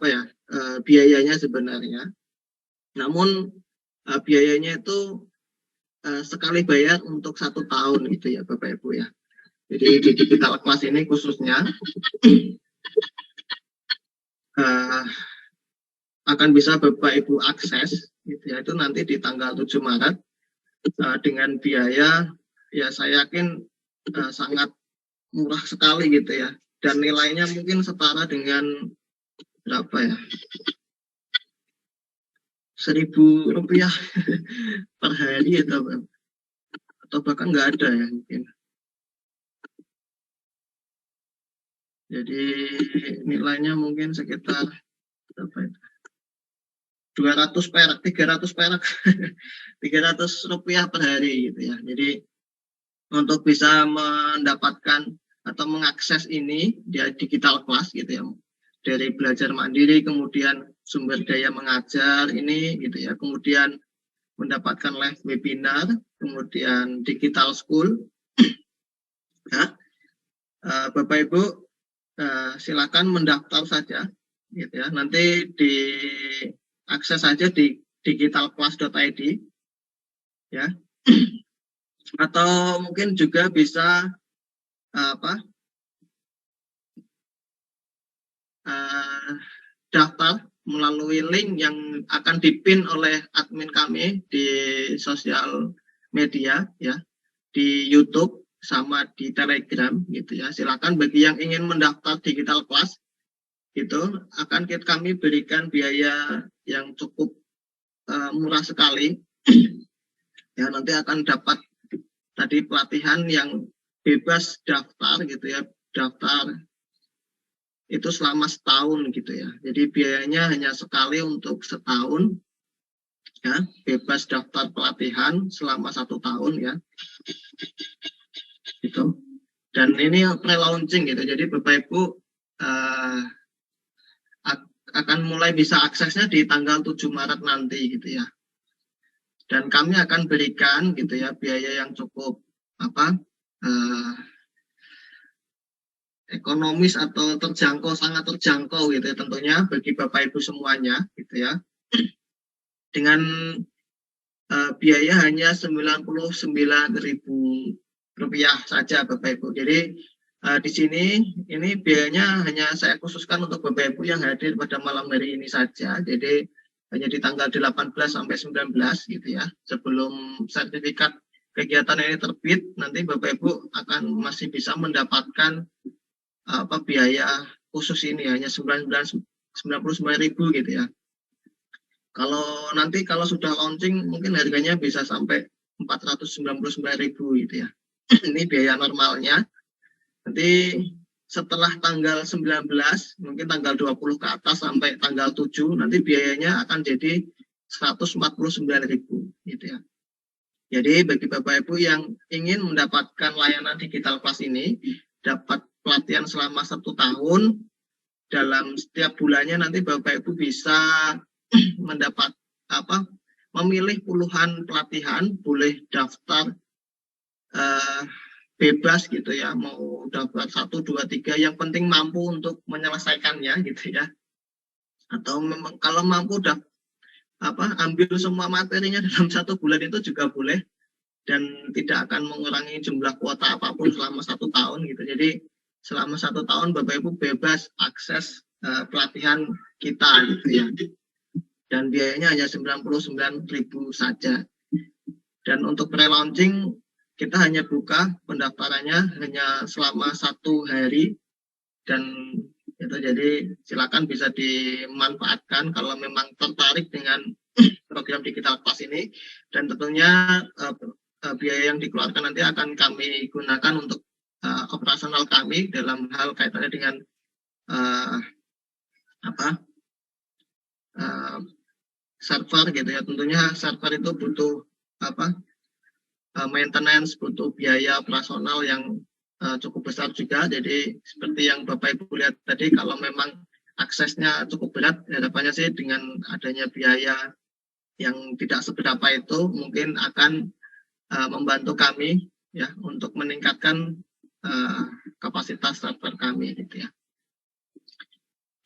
biayanya sebenarnya. Namun biayanya itu sekali bayar untuk 1 tahun gitu ya Bapak Ibu ya. Jadi di digital class ini khususnya akan bisa Bapak Ibu akses gitu ya, itu nanti di tanggal 7 Maret dengan biaya ya saya yakin sangat murah sekali gitu ya, dan nilainya mungkin setara dengan berapa ya, Rp1.000 per hari atau bahkan nggak ada ya mungkin. Jadi nilainya mungkin sekitar berapa itu? 200 perak, 300 perak, Rp300 per hari gitu ya. Jadi untuk bisa mendapatkan atau mengakses ini di digital class gitu ya, dari belajar mandiri, kemudian sumber daya mengajar ini gitu ya, kemudian mendapatkan live webinar, kemudian digital school. Ya, Bapak Ibu silakan mendaftar saja gitu ya. Nanti diakses saja di digitalclass.id ya. Atau mungkin juga bisa daftar melalui link yang akan dipin oleh admin kami di sosial media ya, di YouTube sama di Telegram gitu ya. Silakan bagi yang ingin mendaftar digital class itu akan kami berikan biaya yang cukup murah sekali ya. Nanti akan dapat tadi pelatihan yang bebas daftar gitu ya, daftar itu selama setahun gitu ya. Jadi biayanya hanya sekali untuk setahun ya, bebas daftar pelatihan selama 1 tahun ya. Gitu. Dan ini pre-launching gitu. Jadi Bapak Ibu akan mulai bisa aksesnya di tanggal 7 Maret nanti gitu ya. Dan kami akan berikan gitu ya biaya yang cukup ekonomis atau terjangkau, sangat terjangkau gitu ya tentunya bagi Bapak Ibu semuanya gitu ya. Dengan biaya hanya Rp99.000 saja Bapak Ibu. Jadi di sini ini biayanya hanya saya khususkan untuk Bapak Ibu yang hadir pada malam hari ini saja. Jadi hanya di tanggal 18 sampai 19 gitu ya. Sebelum sertifikat kegiatan ini terbit, nanti Bapak Ibu akan masih bisa mendapatkan biaya khusus ini hanya Rp99.000 gitu ya. Kalau sudah launching mungkin harganya bisa sampai 499.000 gitu ya. Ini biaya normalnya. Nanti setelah tanggal 19, mungkin tanggal 20 ke atas sampai tanggal 7, nanti biayanya akan jadi 149.000 gitu ya. Jadi bagi Bapak Ibu yang ingin mendapatkan layanan digital kelas ini, dapat pelatihan selama 1 tahun, dalam setiap bulannya nanti Bapak Ibu bisa mendapat memilih puluhan pelatihan, boleh daftar bebas gitu ya, mau daftar 1, 2, 3, yang penting mampu untuk menyelesaikannya gitu ya. Atau memang kalau mampu ambil semua materinya dalam 1 bulan itu juga boleh, dan tidak akan mengurangi jumlah kuota apapun selama 1 tahun gitu. Jadi selama 1 tahun Bapak Ibu bebas akses pelatihan kita gitu ya. Dan biayanya hanya 99.000 saja. Dan untuk pre-launching kita hanya buka pendaftarannya hanya selama 1 hari, dan itu jadi silakan bisa dimanfaatkan kalau memang tertarik dengan program digital kelas ini, dan tentunya biaya yang dikeluarkan nanti akan kami gunakan untuk operasional kami dalam hal kaitannya dengan server gitu ya. Tentunya server itu butuh maintenance, butuh biaya operasional yang cukup besar juga. Jadi seperti yang Bapak Ibu lihat tadi, kalau memang aksesnya cukup berat, harapannya sih dengan adanya biaya yang tidak seberapa itu mungkin akan membantu kami ya untuk meningkatkan kapasitas server kami gitu ya.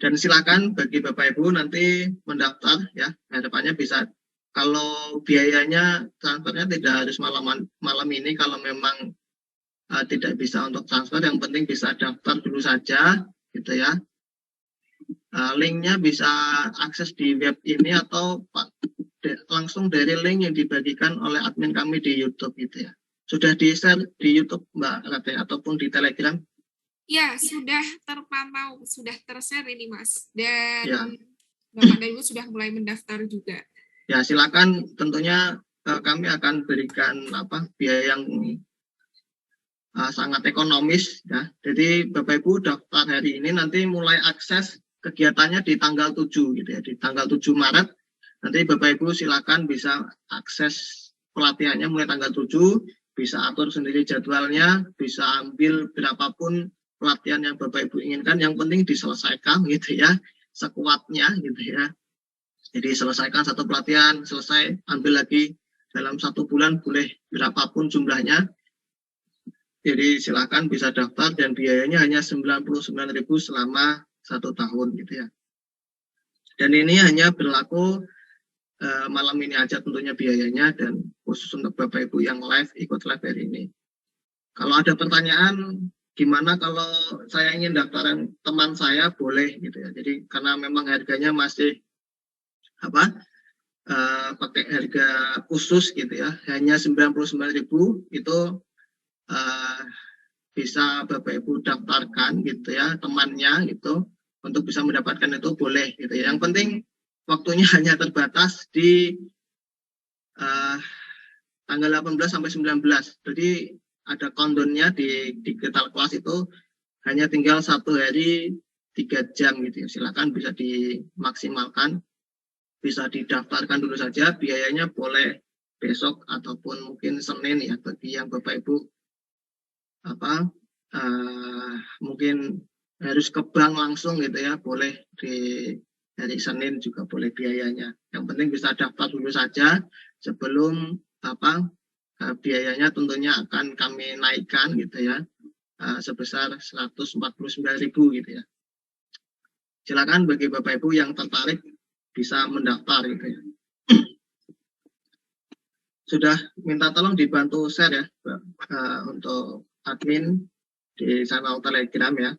Dan silakan bagi Bapak Ibu nanti mendaftar ya, harapannya bisa. Kalau biayanya transfernya tidak harus malam ini, kalau memang tidak bisa untuk transfer, yang penting bisa daftar dulu saja gitu ya. Linknya bisa akses di web ini atau langsung dari link yang dibagikan oleh admin kami di YouTube gitu ya. Sudah di-share di YouTube Mbak Rate ataupun di Telegram? Ya, sudah terpantau, sudah ter-share ini Mas. Dan ya, Bapak dan Ibu sudah mulai mendaftar juga. Ya, silakan. Tentunya kami akan berikan biaya yang sangat ekonomis ya. Jadi Bapak Ibu daftar hari ini, nanti mulai akses kegiatannya di tanggal 7 gitu ya. Di tanggal 7 Maret nanti Bapak Ibu silakan bisa akses pelatihannya mulai tanggal 7, bisa atur sendiri jadwalnya, bisa ambil berapapun pelatihan yang Bapak Ibu inginkan, yang penting diselesaikan gitu ya, sekuatnya gitu ya. Jadi selesaikan 1 pelatihan, selesai, ambil lagi dalam 1 bulan, boleh berapapun jumlahnya. Jadi silakan bisa daftar, dan biayanya hanya 99.000 selama 1 tahun gitu ya. Dan ini hanya berlaku malam ini aja tentunya biayanya, dan khusus untuk Bapak Ibu yang ikut live hari ini. Kalau ada pertanyaan, gimana kalau saya ingin daftaran teman saya, boleh gitu ya. Jadi karena memang harganya masih pakai harga khusus gitu ya, hanya 99.000 itu bisa Bapak Ibu daftarkan gitu ya, temannya gitu, untuk bisa mendapatkan itu boleh gitu ya. Yang penting waktunya hanya terbatas di tanggal 18 sampai 19. Jadi ada countdown-nya di digital kelas itu hanya tinggal 1 hari 3 jam gitu ya. Silakan bisa dimaksimalkan, bisa didaftarkan dulu saja. Biayanya boleh besok ataupun mungkin Senin ya, bagi yang Bapak Ibu mungkin harus ke bank langsung gitu ya, boleh di hari Senin juga boleh biayanya. Yang penting bisa daftar dulu saja sebelum biayanya tentunya akan kami naikkan gitu ya, sebesar 149.000 gitu ya. Silakan bagi Bapak Ibu yang tertarik bisa mendaftar gitu ya. Sudah minta tolong dibantu share ya untuk admin di channel Telegram ya.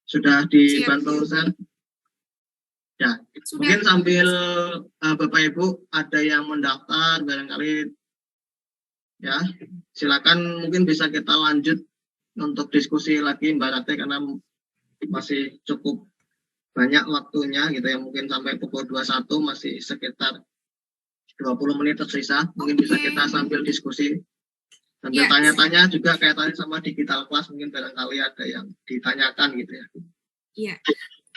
Sudah dibantu share? Ya, sudah. Mungkin sambil Bapak Ibu ada yang mendaftar barangkali ya, silakan, mungkin bisa kita lanjut untuk diskusi lagi Mbak Rate, karena masih cukup banyak waktunya gitu ya, mungkin sampai pukul 21 masih sekitar 20 menit tersisa. Mungkin bisa kita sambil diskusi, sambil tanya-tanya juga kaitannya sama digital class, mungkin barangkali ada yang ditanyakan gitu ya. Iya.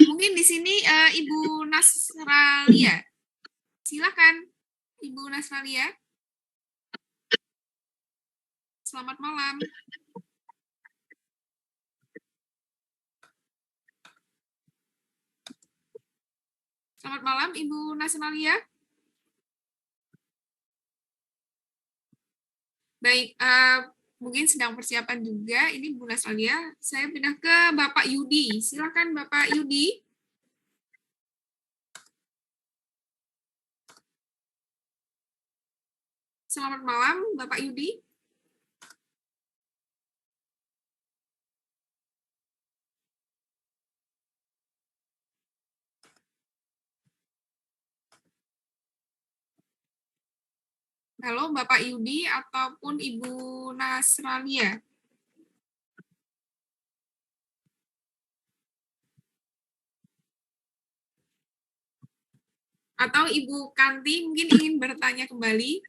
Mungkin di sini Ibu Nasralia. Silakan Ibu Nasralia. Selamat malam. Selamat malam, Ibu Nasralia. Baik, mungkin sedang persiapan juga. Ini Bu Nasralia. Saya pindah ke Bapak Yudi. Silakan Bapak Yudi. Selamat malam, Bapak Yudi. Halo, Bapak Yudi ataupun Ibu Nasralia. Atau Ibu Kanti mungkin ingin bertanya kembali.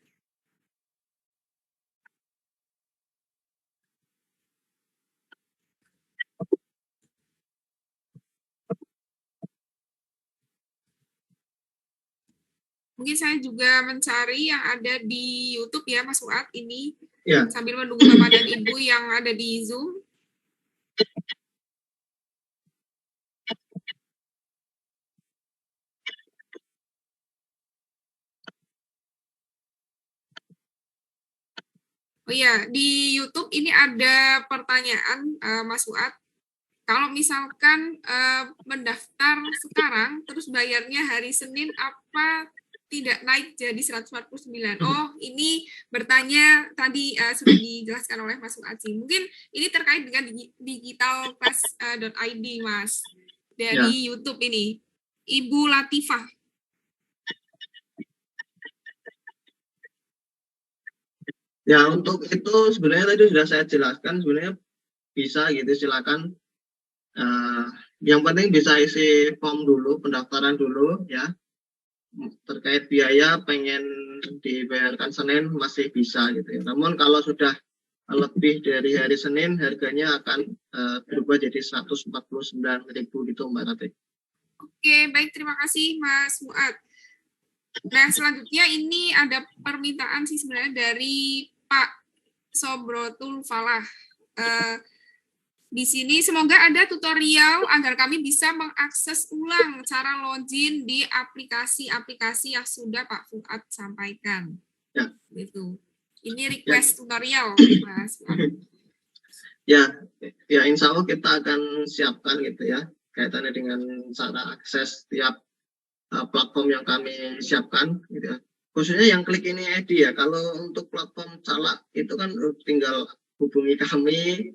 Mungkin saya juga mencari yang ada di YouTube ya, Mas Fuad, ini. Ya. Sambil menunggu Bapak dan Ibu yang ada di Zoom. Oh iya, di YouTube ini ada pertanyaan, Mas Fuad. Kalau misalkan mendaftar sekarang, terus bayarnya hari Senin, apa tidak naik jadi 149? Oh, ini bertanya tadi sudah dijelaskan oleh Mas Fuad. Mungkin ini terkait dengan digitalclass.id, Mas. Dari YouTube ini. Ibu Latifah. Ya, untuk itu sebenarnya tadi sudah saya jelaskan, sebenarnya bisa gitu, silakan. Yang penting bisa isi form dulu, pendaftaran dulu ya. Terkait biaya pengen dibayarkan Senin masih bisa gitu ya. Namun kalau sudah lebih dari hari Senin, harganya akan berubah jadi 149.000 gitu Mbak Rati. Oke, baik, terima kasih Mas Fuad. Nah, selanjutnya ini ada permintaan sih sebenarnya dari Pak Sobrotul Falah. Di sini semoga ada tutorial agar kami bisa mengakses ulang cara login di aplikasi-aplikasi yang sudah Pak Fuad sampaikan. Ya. Gitu. Ini request tutorial, Mas. Ya, insya Allah kita akan siapkan gitu ya, kaitannya dengan cara akses tiap platform yang kami siapkan gitu ya. Khususnya yang Klik Ini ID ya, kalau untuk platform Calak itu kan tinggal hubungi kami,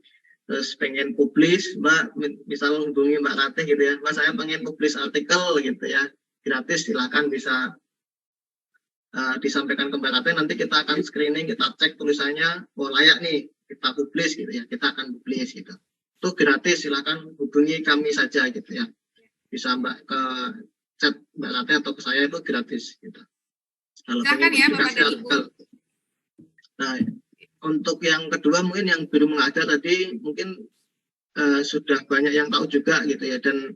terus pengen publish, Mbak, misal hubungi Mbak Ratih gitu ya, Mbak saya pengen publish artikel gitu ya, gratis, silakan bisa disampaikan ke Mbak Ratih, nanti kita akan screening, kita cek tulisannya, oh layak nih, kita publish gitu ya, kita akan publish gitu. Itu gratis, silakan hubungi kami saja gitu ya. Bisa Mbak ke chat Mbak Ratih atau ke saya itu gratis gitu. Kalau silakan ya Bapak dan Ibu. Nah, untuk yang kedua mungkin yang belum mengajar tadi mungkin sudah banyak yang tahu juga gitu ya, dan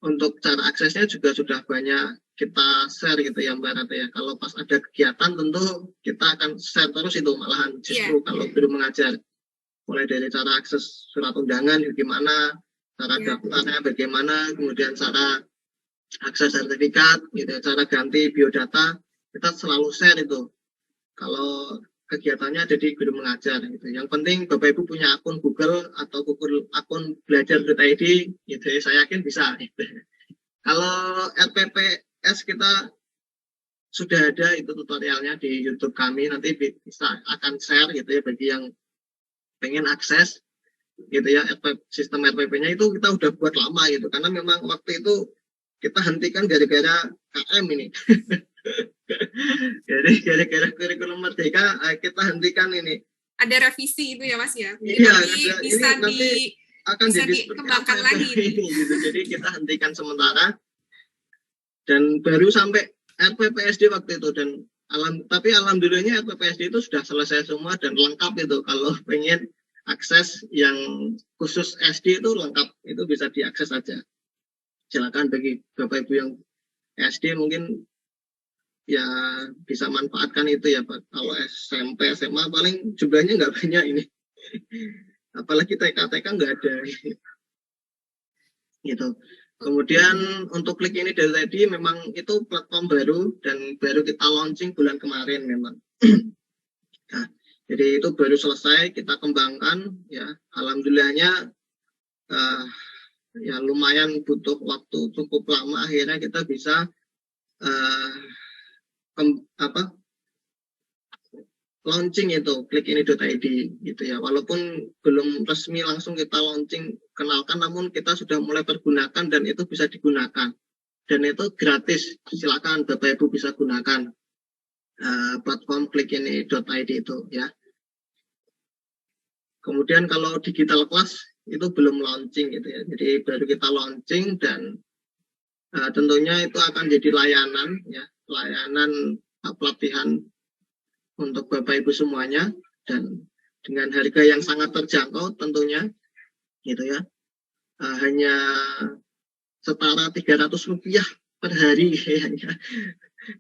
untuk cara aksesnya juga sudah banyak kita share gitu ya Mbak Rata ya. Kalau pas ada kegiatan tentu kita akan share terus itu, malahan justru kalau belum mengajar, mulai dari cara akses surat undangan bagaimana, cara daftarnya bagaimana, kemudian cara akses sertifikat gitu, cara ganti biodata, kita selalu share itu. Kalau kegiatannya ada di guru mengajar gitu. Yang penting Bapak Ibu punya akun Google atau akun belajar.id gitu ya, saya yakin bisa gitu. Kalau RPPS kita sudah ada itu tutorialnya di YouTube kami, nanti bisa akan share gitu ya bagi yang pengen akses gitu ya. Sistem RPP-nya itu kita udah buat lama gitu, karena memang waktu itu kita hentikan gara-gara KM ini. Jadi gara-gara kurikulum merdeka kita hentikan ini. Ada revisi itu ya Mas ya. Iya, bisa akan bisa jadi seperti dikembangkan apa lagi ini gitu. Jadi kita hentikan sementara dan baru sampai RPPSD waktu itu, dan tapi alhamdulillahnya RPPSD itu sudah selesai semua dan lengkap itu. Kalau pengen akses yang khusus SD itu lengkap, itu bisa diakses aja. Silakan bagi Bapak Ibu yang SD mungkin ya bisa manfaatkan itu ya Pak. Kalau SMP SMA paling jumlahnya nggak banyak ini. Apalagi TK nggak ada gitu. Kemudian untuk Klik ini dari tadi memang itu platform baru dan baru kita launching bulan kemarin memang. Nah, jadi itu baru selesai kita kembangkan ya. Alhamdulillahnya ya lumayan butuh waktu cukup lama, akhirnya kita bisa launching itu klikini.id gitu ya. Walaupun belum resmi langsung kita launching kenalkan, namun kita sudah mulai pergunakan dan itu bisa digunakan dan itu gratis. Silakan Bapak Ibu bisa gunakan platform klikini.id itu ya. Kemudian kalau digital class itu belum launching gitu ya. Jadi baru kita launching dan tentunya itu akan jadi layanan ya, layanan pelatihan untuk Bapak Ibu semuanya dan dengan harga yang sangat terjangkau tentunya gitu ya. Hanya setara Rp300 per hari kayaknya.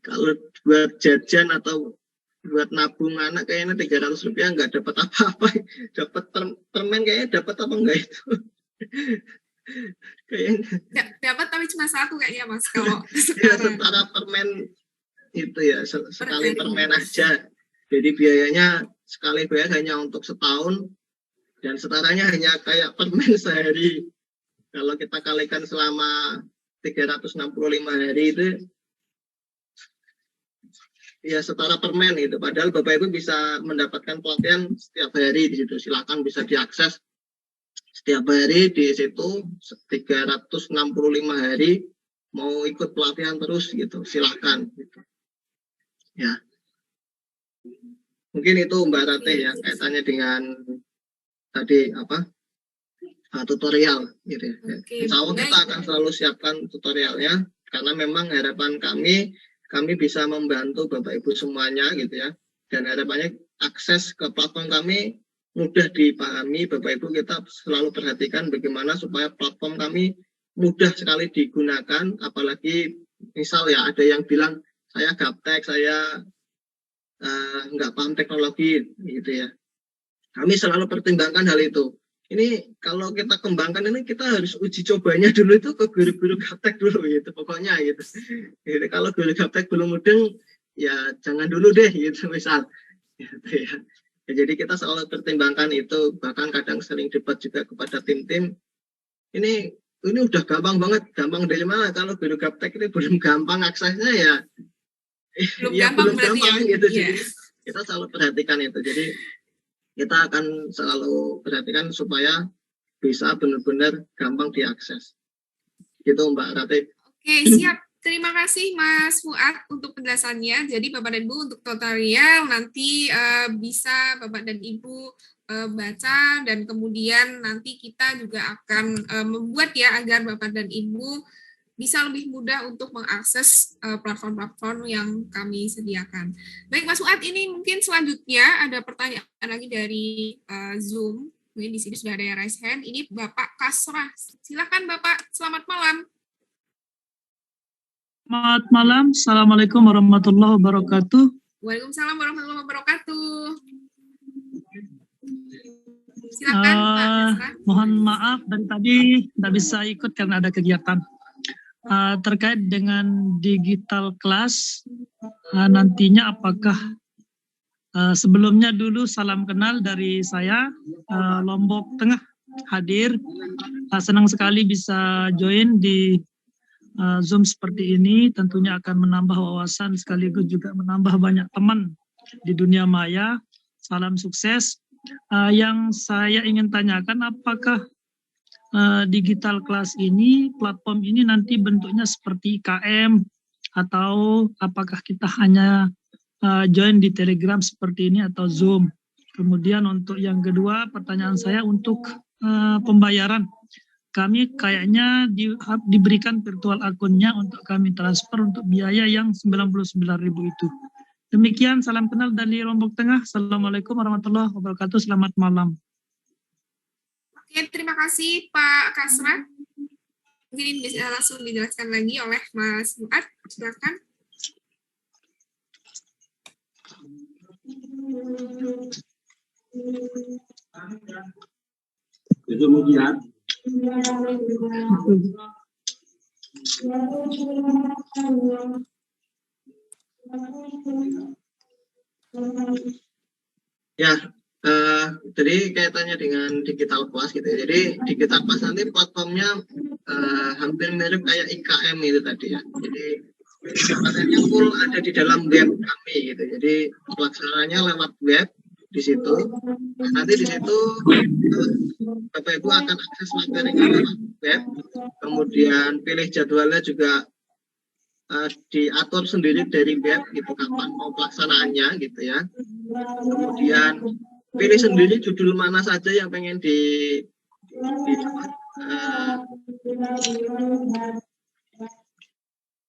Kalau buat jajan atau buat nabung anak kayaknya Rp300 nggak dapat apa-apa. Dapat permen kayaknya dapat apa enggak itu. Kayaknya dapat tapi cuma satu kayaknya Mas kalau ya, setara permen itu ya, sekali permen aja. Jadi biayanya sekali bayar hanya untuk setahun dan setaranya hanya kayak permen sehari. Kalau kita kalikan selama 365 hari itu ya setara permen itu. Padahal Bapak Ibu bisa mendapatkan pelatihan setiap hari di situ. Silakan bisa diakses setiap hari di situ 365 hari mau ikut pelatihan terus gitu. Silakan gitu. Ya. Mungkin itu Mbak Ratih ya kaitannya dengan tadi tutorial gitu ya. Insya Allah kita akan selalu siapkan tutorialnya karena memang harapan kami bisa membantu Bapak Ibu semuanya gitu ya. Dan harapannya akses ke platform kami mudah dipahami. Bapak Ibu kita selalu perhatikan bagaimana supaya platform kami mudah sekali digunakan. Apalagi misal ya ada yang bilang saya gaptek, saya nggak paham teknologi gitu ya. Kami selalu pertimbangkan hal itu. Ini kalau kita kembangkan ini kita harus uji cobanya dulu itu ke guru-guru gaptek dulu gitu pokoknya gitu. Jadi kalau guru gaptek belum mudeng ya jangan dulu deh gitu misal. Gitu ya. Ya, jadi kita selalu pertimbangkan itu, bahkan kadang sering debat juga kepada tim-tim. Ini udah gampang banget, gampang dari mana? Kalau guru gaptek ini belum gampang aksesnya ya. Belum gampang gitu. Jadi kita selalu perhatikan itu. Jadi kita akan selalu perhatikan supaya bisa benar-benar gampang diakses. Gitu Mbak Ratih. Oke, siap. Terima kasih Mas Fuad untuk penjelasannya. Jadi Bapak dan Ibu untuk tutorial nanti bisa Bapak dan Ibu baca dan kemudian nanti kita juga akan membuat ya agar Bapak dan Ibu bisa lebih mudah untuk mengakses platform-platform yang kami sediakan. Baik Mas Fuad, ini mungkin selanjutnya ada pertanyaan lagi dari Zoom. Mungkin di sini sudah ada yang raise hand. Ini Bapak Kasrah. Silakan Bapak, selamat malam. Selamat malam. Assalamualaikum warahmatullahi wabarakatuh. Waalaikumsalam warahmatullahi wabarakatuh. Silakan Pak Kasrah. Mohon maaf dari tadi tidak bisa ikut karena ada kegiatan. Terkait dengan digital class, nantinya apakah sebelumnya dulu salam kenal dari saya, Lombok Tengah hadir. Senang sekali bisa join di Zoom seperti ini, tentunya akan menambah wawasan sekaligus juga menambah banyak teman di dunia maya. Salam sukses. Yang saya ingin tanyakan, apakah digital class ini, platform ini nanti bentuknya seperti IKM atau apakah kita hanya join di Telegram seperti ini atau Zoom? Kemudian untuk yang kedua, pertanyaan saya untuk pembayaran. Kami kayaknya diberikan virtual akunnya untuk kami transfer untuk biaya yang 99.000 itu. Demikian, salam kenal dari Lombok Tengah. Assalamualaikum warahmatullahi wabarakatuh. Selamat malam. Oke, terima kasih Pak Kasrat. Mungkin bisa langsung dijelaskan lagi oleh Mas Fuad. Silakan. Kemudian ya, jadi kaitannya dengan digital class gitu ya. Jadi digital class nanti platformnya hampir mirip kayak IKM itu tadi ya. Jadi kontennya full ada di dalam web kami gitu. Jadi pelaksananya lewat web di situ. Nah, nanti di situ Bapak Ibu akan akses materinya lewat web. Kemudian pilih jadwalnya juga diatur sendiri dari web gitu, kapan mau pelaksanaannya gitu ya. Kemudian pilih sendiri judul mana saja yang pengen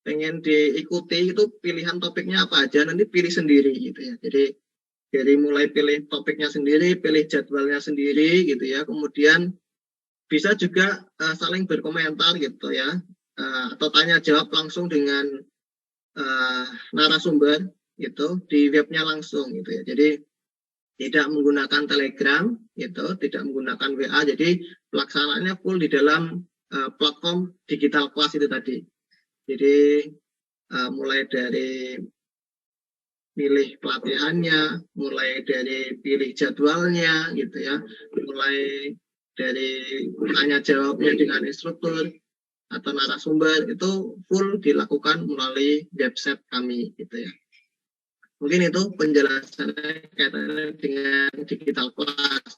pengen diikuti, itu pilihan topiknya apa aja nanti pilih sendiri gitu ya. Jadi dari mulai pilih topiknya sendiri, pilih jadwalnya sendiri gitu ya. Kemudian bisa juga saling berkomentar gitu ya, atau tanya jawab langsung dengan narasumber gitu di webnya langsung gitu ya. Jadi tidak menggunakan Telegram gitu, tidak menggunakan WA. Jadi pelaksanaannya full di dalam platform digital class itu tadi. Jadi mulai dari pilih pelatihannya, mulai dari pilih jadwalnya gitu ya, mulai dari tanya jawabnya dengan instruktur atau narasumber, itu full dilakukan melalui website kami gitu ya. Mungkin itu penjelasannya kaitannya dengan digital class.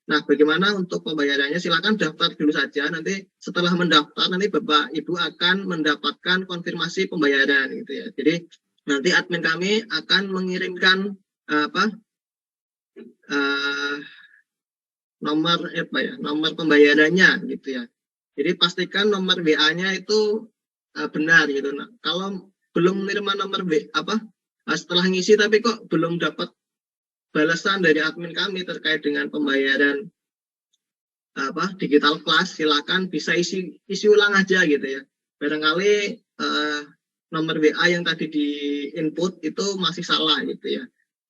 Nah, bagaimana untuk pembayarannya? Silakan daftar dulu saja. Nanti setelah mendaftar, nanti Bapak Ibu akan mendapatkan konfirmasi pembayaran gitu ya. Jadi nanti admin kami akan mengirimkan nomor pembayarannya gitu ya. Jadi pastikan nomor WA-nya itu benar gitu. Nah, kalau belum menerima nomor setelah ngisi tapi kok belum dapat balasan dari admin kami terkait dengan pembayaran digital class, silakan bisa isi ulang aja gitu ya. Barangkali nomor WA yang tadi di input itu masih salah gitu ya.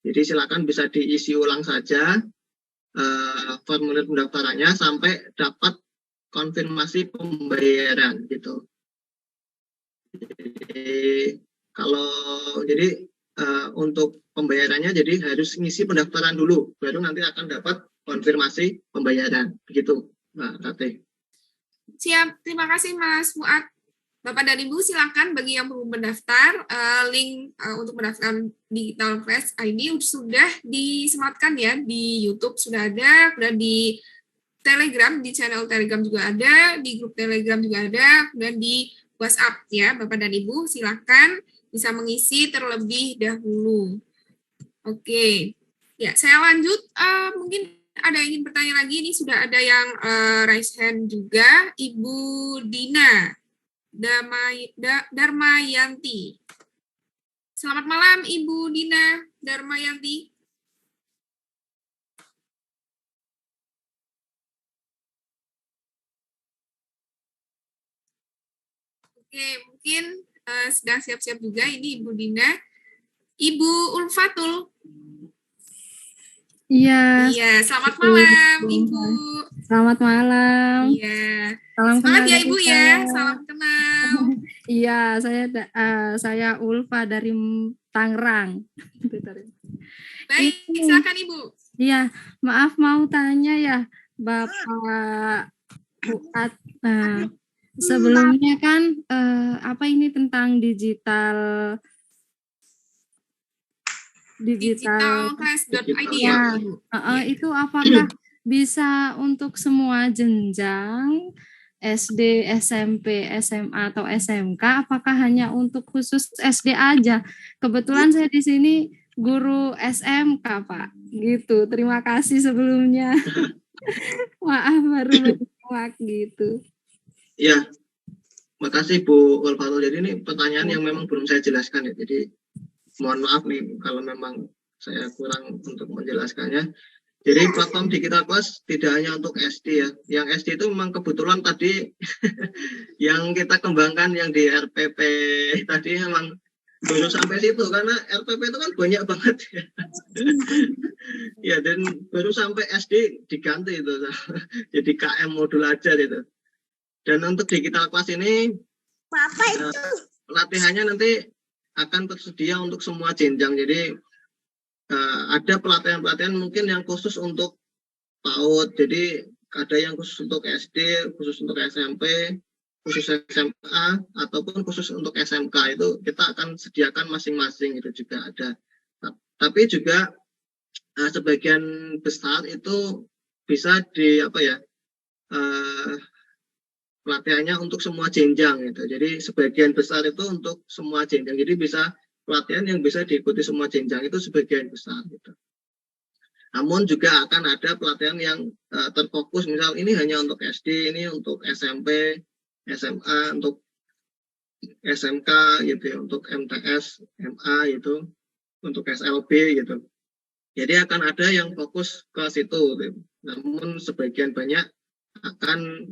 Jadi silakan bisa diisi ulang saja formulir pendaftarannya sampai dapat konfirmasi pembayaran gitu. Jadi untuk pembayarannya jadi harus ngisi pendaftaran dulu, baru nanti akan dapat konfirmasi pembayaran begitu, Mbak Ratih. Siap, terima kasih Mas Fuad. Bapak dan Ibu silakan bagi yang belum mendaftar, link untuk mendaftar Digital Class ID sudah disematkan ya di YouTube, sudah ada, dan di Telegram, di channel Telegram juga ada, di grup Telegram juga ada, dan di WhatsApp ya, Bapak dan Ibu silakan bisa mengisi terlebih dahulu. Oke, ya saya lanjut. Mungkin ada yang ingin bertanya lagi. Ini sudah ada yang raise hand juga, Ibu Dina Darmayanti. Selamat malam, Ibu Dina Darmayanti. Oke, mungkin sedang siap-siap juga ini Ibu Dina. Ibu Ulfatul. Iya. Iya, selamat malam Ibu. Selamat malam. Iya. Salam semangat kenal ya Ibu ya, salam kenal. Iya, saya Ulfa dari Tangerang. Baik, silakan Ibu. Iya, maaf mau tanya ya, Bapak Fuad. Sebelumnya kan ini tentang digital class.id ya. Itu apakah bisa untuk semua jenjang SD, SMP, SMA atau SMK? Apakah hanya untuk khusus SD aja? Kebetulan saya di sini guru SMK, Pak. Gitu. Terima kasih sebelumnya. Maaf baru menyimak gitu. Ya, makasih Bu Ulfatul. Jadi ini pertanyaan yang memang belum saya jelaskan ya. Jadi mohon maaf nih kalau memang saya kurang untuk menjelaskannya. Jadi platform Digital Class tidak hanya untuk SD ya. Yang SD itu memang kebetulan tadi yang kita kembangkan yang di RPP tadi memang baru sampai situ karena RPP itu kan banyak banget ya. Ya dan baru sampai SD diganti itu. Jadi KM modul ajar itu. Dan untuk Digital Class ini pelatihannya nanti akan tersedia untuk semua jenjang. Jadi ada pelatihan-pelatihan mungkin yang khusus untuk PAUD. Jadi ada yang khusus untuk SD, khusus untuk SMP, khusus SMA, ataupun khusus untuk SMK. Itu kita akan sediakan masing-masing, itu juga ada. Tapi juga sebagian besar itu bisa di pelatihannya untuk semua jenjang gitu. Jadi sebagian besar itu untuk semua jenjang. Jadi bisa pelatihan yang bisa diikuti semua jenjang itu sebagian besar gitu. Namun juga akan ada pelatihan yang terfokus, misal ini hanya untuk SD, ini untuk SMP, SMA, untuk SMK gitu ya, untuk MTS, MA gitu, untuk SLB gitu. Jadi akan ada yang fokus ke situ gitu. Namun sebagian banyak akan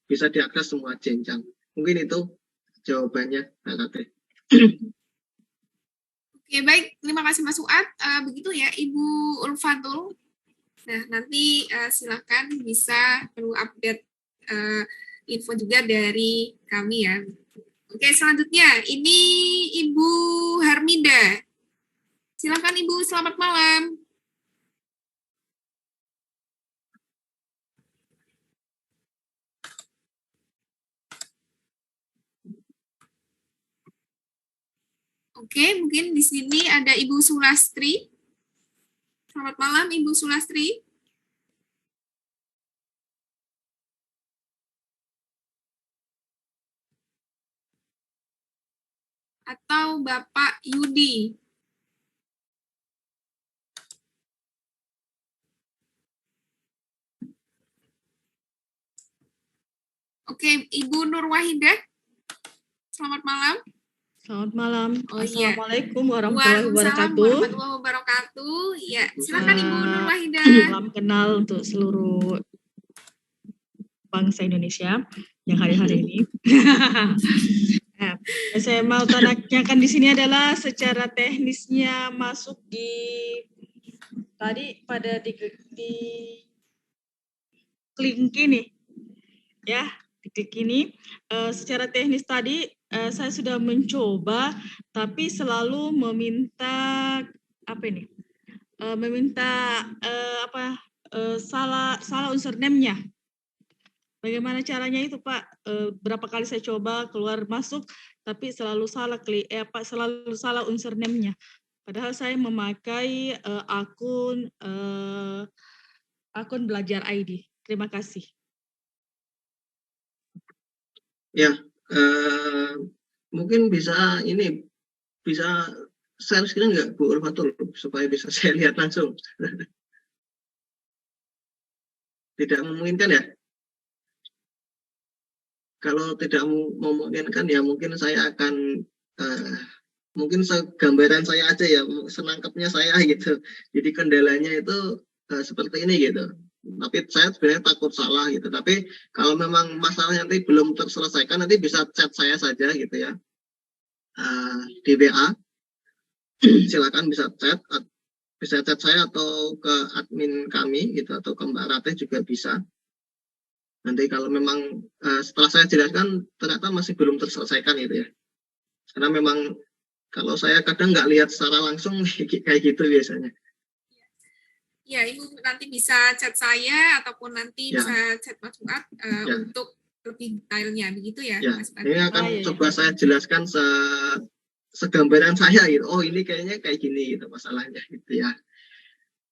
bisa diakses semua jenjang. Mungkin itu jawabannya, Mbak Tati. Oke, baik. Terima kasih Mas Fuad. Begitu ya, Ibu Ulfatul. Nah, nanti silakan bisa perlu update info juga dari kami ya. Oke, selanjutnya ini Ibu Harmida. Silakan Ibu, selamat malam. Oke, mungkin di sini ada Ibu Sulastri. Selamat malam, Ibu Sulastri. Atau Bapak Yudi. Oke, Ibu Nur Wahidah. Selamat malam. Selamat malam. Assalamualaikum warahmatullahi wabarakatuh. Warahmatullahi wabarakatuh. Ya, silakan Ibu Nur Wahidah. Salam kenal untuk seluruh bangsa Indonesia yang hari-hari ini. Nah, saya mau tanyakan di sini adalah secara teknisnya masuk di tadi pada di link ini, ya, di klik ini. Secara teknis tadi saya sudah mencoba, tapi selalu meminta salah username-nya. Bagaimana caranya itu, Pak? Berapa kali saya coba keluar masuk, tapi selalu salah username-nya. Padahal saya memakai akun Belajar ID. Terima kasih. Ya, mungkin bisa share screen nggak Bu Ulfatul supaya bisa saya lihat langsung. Tidak memungkinkan ya? Kalau tidak memungkinkan ya mungkin saya akan mungkin gambaran saya aja ya, senangkapnya saya gitu. Jadi kendalanya itu seperti ini gitu. Tapi saya sebenarnya takut salah gitu. Tapi kalau memang masalahnya nanti belum terselesaikan, nanti bisa chat saya saja gitu ya. Di WA. Silakan bisa chat saya atau ke admin kami gitu, atau ke Mbak Ratih juga bisa. Nanti kalau memang setelah saya jelaskan ternyata masih belum terselesaikan gitu ya. Karena memang kalau saya kadang nggak lihat secara langsung kayak gitu biasanya. Ya, Ibu nanti bisa chat saya ataupun nanti bisa chat Mas Fuad untuk lebih detailnya, begitu ya? Ya, Mas Fuad? ini akan coba saya jelaskan segambaran saya gitu. Oh, ini kayaknya kayak gini gitu masalahnya gitu ya.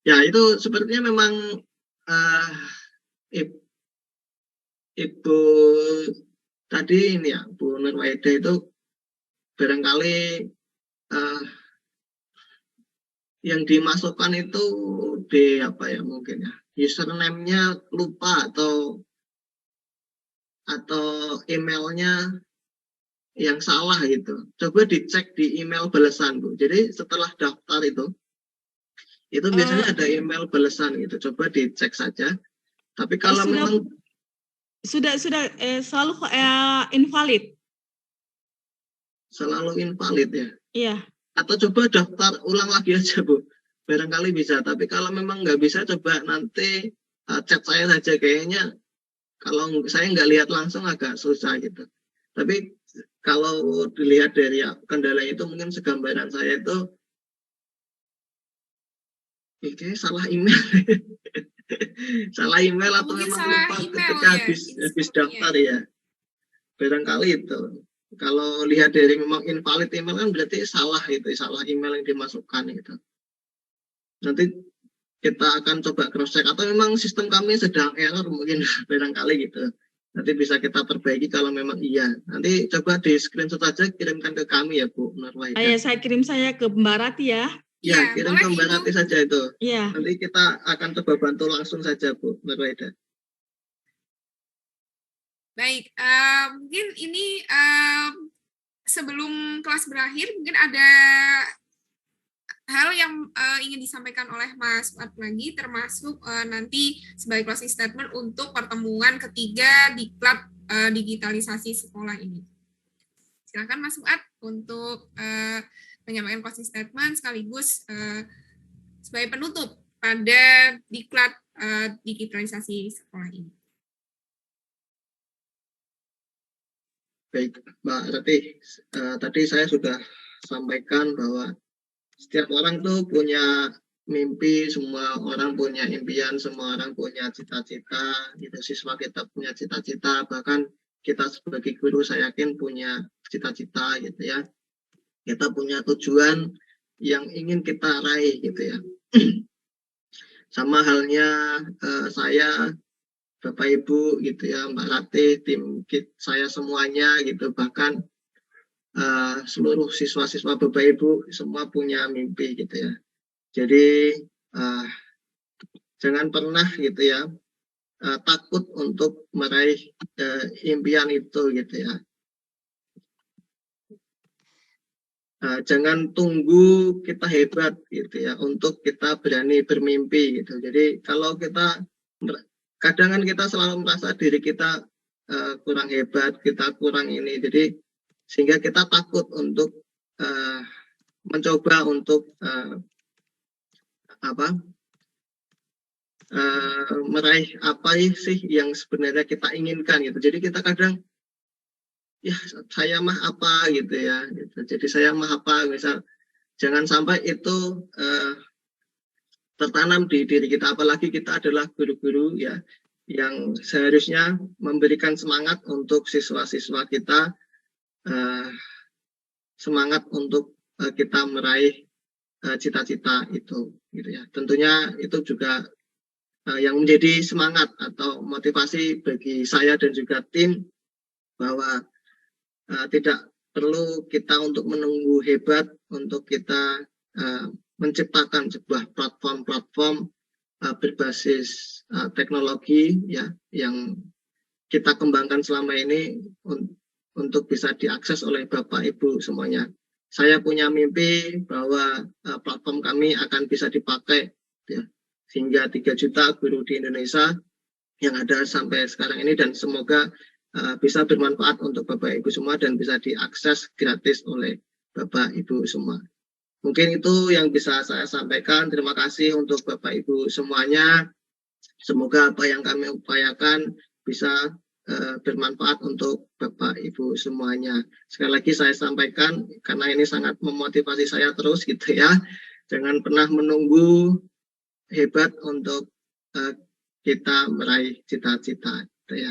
Ya, itu sepertinya memang Ibu tadi ini ya, Bu Nur Wahidah itu barangkali yang dimasukkan itu di mungkin ya, username-nya lupa atau emailnya yang salah gitu. Coba dicek di email balasan, Bu. Jadi setelah daftar itu biasanya ada email balasan gitu. Coba dicek saja. Tapi kalau memang sudah selalu invalid. Selalu invalid ya. Iya. Atau coba daftar ulang lagi aja, Bu. Barangkali bisa. Tapi kalau memang nggak bisa, coba nanti chat saya saja. Kayaknya kalau saya nggak lihat langsung agak susah gitu. Tapi kalau dilihat dari kendala itu mungkin segambaran saya itu kayaknya salah email. Salah email atau mungkin memang salah lupa email ketika ya, habis daftar ya. Barangkali itu. Kalau lihat dari memang invalid email kan berarti salah email yang dimasukkan gitu. Nanti kita akan coba cross check atau memang sistem kami sedang error mungkin barangkali gitu. Nanti bisa kita perbaiki kalau memang iya. Nanti coba di screenshot aja kirimkan ke kami ya Bu Nurwaida. Saya kirim ke Mbak Rati ya. Ya, kirim ke Mbak Rati saja itu. Iya. Nanti kita akan coba bantu langsung saja Bu Nurwaida. Baik, mungkin ini sebelum kelas berakhir mungkin ada hal yang ingin disampaikan oleh Mas Fuad lagi, termasuk nanti sebagai closing statement untuk pertemuan ketiga diklat digitalisasi sekolah ini. Silakan Mas Fuad untuk menyampaikan closing statement sekaligus sebagai penutup pada diklat digitalisasi sekolah ini. Baik, Mbak Rati, tadi saya sudah sampaikan bahwa setiap orang tuh punya mimpi, semua orang punya impian, semua orang punya cita-cita, gitu. Siswa kita punya cita-cita, bahkan kita sebagai guru saya yakin punya cita-cita gitu ya. Kita punya tujuan yang ingin kita raih gitu ya. Sama halnya saya, Bapak Ibu gitu ya, Mbak Rati, tim saya semuanya gitu, bahkan seluruh siswa-siswa Bapak Ibu semua punya mimpi gitu ya. Jadi jangan pernah gitu ya takut untuk meraih impian itu gitu ya. Jangan tunggu kita hebat gitu ya untuk kita berani bermimpi gitu. Jadi kalau kita kadang kita selalu merasa diri kita kurang hebat, kita kurang ini. Jadi sehingga kita takut untuk mencoba untuk meraih apa sih yang sebenarnya kita inginkan gitu. Jadi kita kadang ya saya mah apa gitu ya. Gitu. Jadi saya mah apa, misal jangan sampai itu tertanam di diri kita. Apalagi kita adalah guru-guru ya yang seharusnya memberikan semangat untuk siswa-siswa kita. Semangat untuk kita meraih cita-cita itu gitu ya. Tentunya itu juga yang menjadi semangat atau motivasi bagi saya dan juga tim bahwa tidak perlu kita untuk menunggu hebat untuk kita menciptakan sebuah platform-platform berbasis teknologi ya yang kita kembangkan selama ini untuk bisa diakses oleh Bapak Ibu semuanya. Saya punya mimpi bahwa platform kami akan bisa dipakai ya, hingga 3 juta guru di Indonesia yang ada sampai sekarang ini, dan semoga bisa bermanfaat untuk Bapak Ibu semua dan bisa diakses gratis oleh Bapak Ibu semua. Mungkin itu yang bisa saya sampaikan. Terima kasih untuk Bapak Ibu semuanya. Semoga apa yang kami upayakan bisa bermanfaat untuk Bapak Ibu semuanya. Sekali lagi saya sampaikan karena ini sangat memotivasi saya terus gitu ya. Jangan pernah menunggu hebat untuk kita meraih cita-cita gitu ya.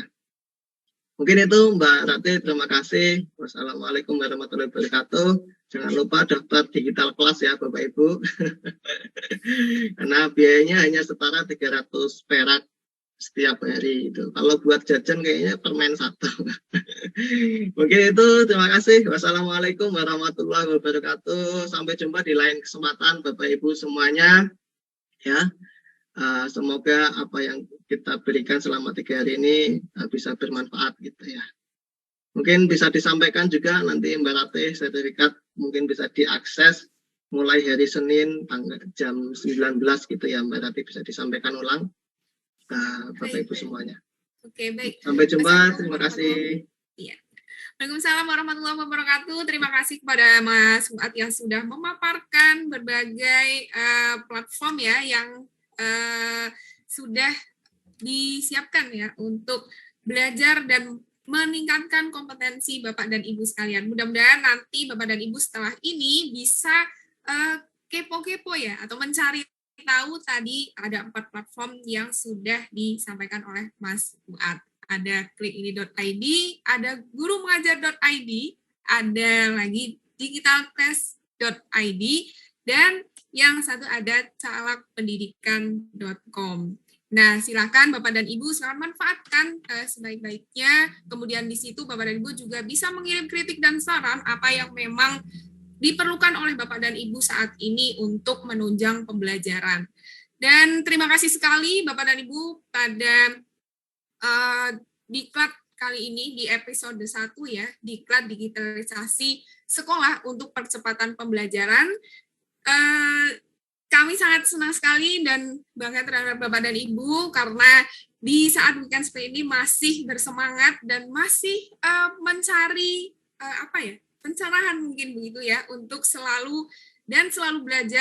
Mungkin itu Mbak Rati, terima kasih. Wassalamualaikum warahmatullahi wabarakatuh. Jangan lupa daftar digital kelas ya Bapak Ibu. Karena biayanya hanya setara 300 perak setiap hari itu. Kalau buat jajan kayaknya permen 1. Mungkin itu, terima kasih. Wassalamualaikum warahmatullahi wabarakatuh. Sampai jumpa di lain kesempatan Bapak Ibu semuanya. Ya. Semoga apa yang kita berikan selama 3 hari ini bisa bermanfaat gitu ya. Mungkin bisa disampaikan juga nanti Mbak Ratih, sertifikat mungkin bisa diakses mulai hari Senin jam 19 gitu ya Mbak Ratih, bisa disampaikan ulang Bapak Ibu semuanya. Oke, baik. Sampai jumpa, terima kasih. Iya. Waalaikumsalam warahmatullahi wabarakatuh. Terima kasih kepada Mas Fuad yang sudah memaparkan berbagai platform ya yang sudah disiapkan ya untuk belajar dan meningkatkan kompetensi Bapak dan Ibu sekalian. Mudah-mudahan nanti Bapak dan Ibu setelah ini bisa kepo-kepo ya, atau mencari tahu tadi ada 4 platform yang sudah disampaikan oleh Mas Fuad. Ada klikini.id, ada gurumengajar.id, ada lagi digitaltest.id, dan yang satu ada calakpendidikan.com. Nah, silakan Bapak dan Ibu silakan manfaatkan sebaik-baiknya. Kemudian di situ Bapak dan Ibu juga bisa mengirim kritik dan saran apa yang memang diperlukan oleh Bapak dan Ibu saat ini untuk menunjang pembelajaran. Dan terima kasih sekali Bapak dan Ibu pada diklat kali ini di episode 1 ya, diklat digitalisasi sekolah untuk percepatan pembelajaran. Kami sangat senang sekali dan bangga terhadap Bapak dan Ibu karena di saat weekend seperti ini masih bersemangat dan masih mencari pencerahan mungkin begitu ya untuk selalu belajar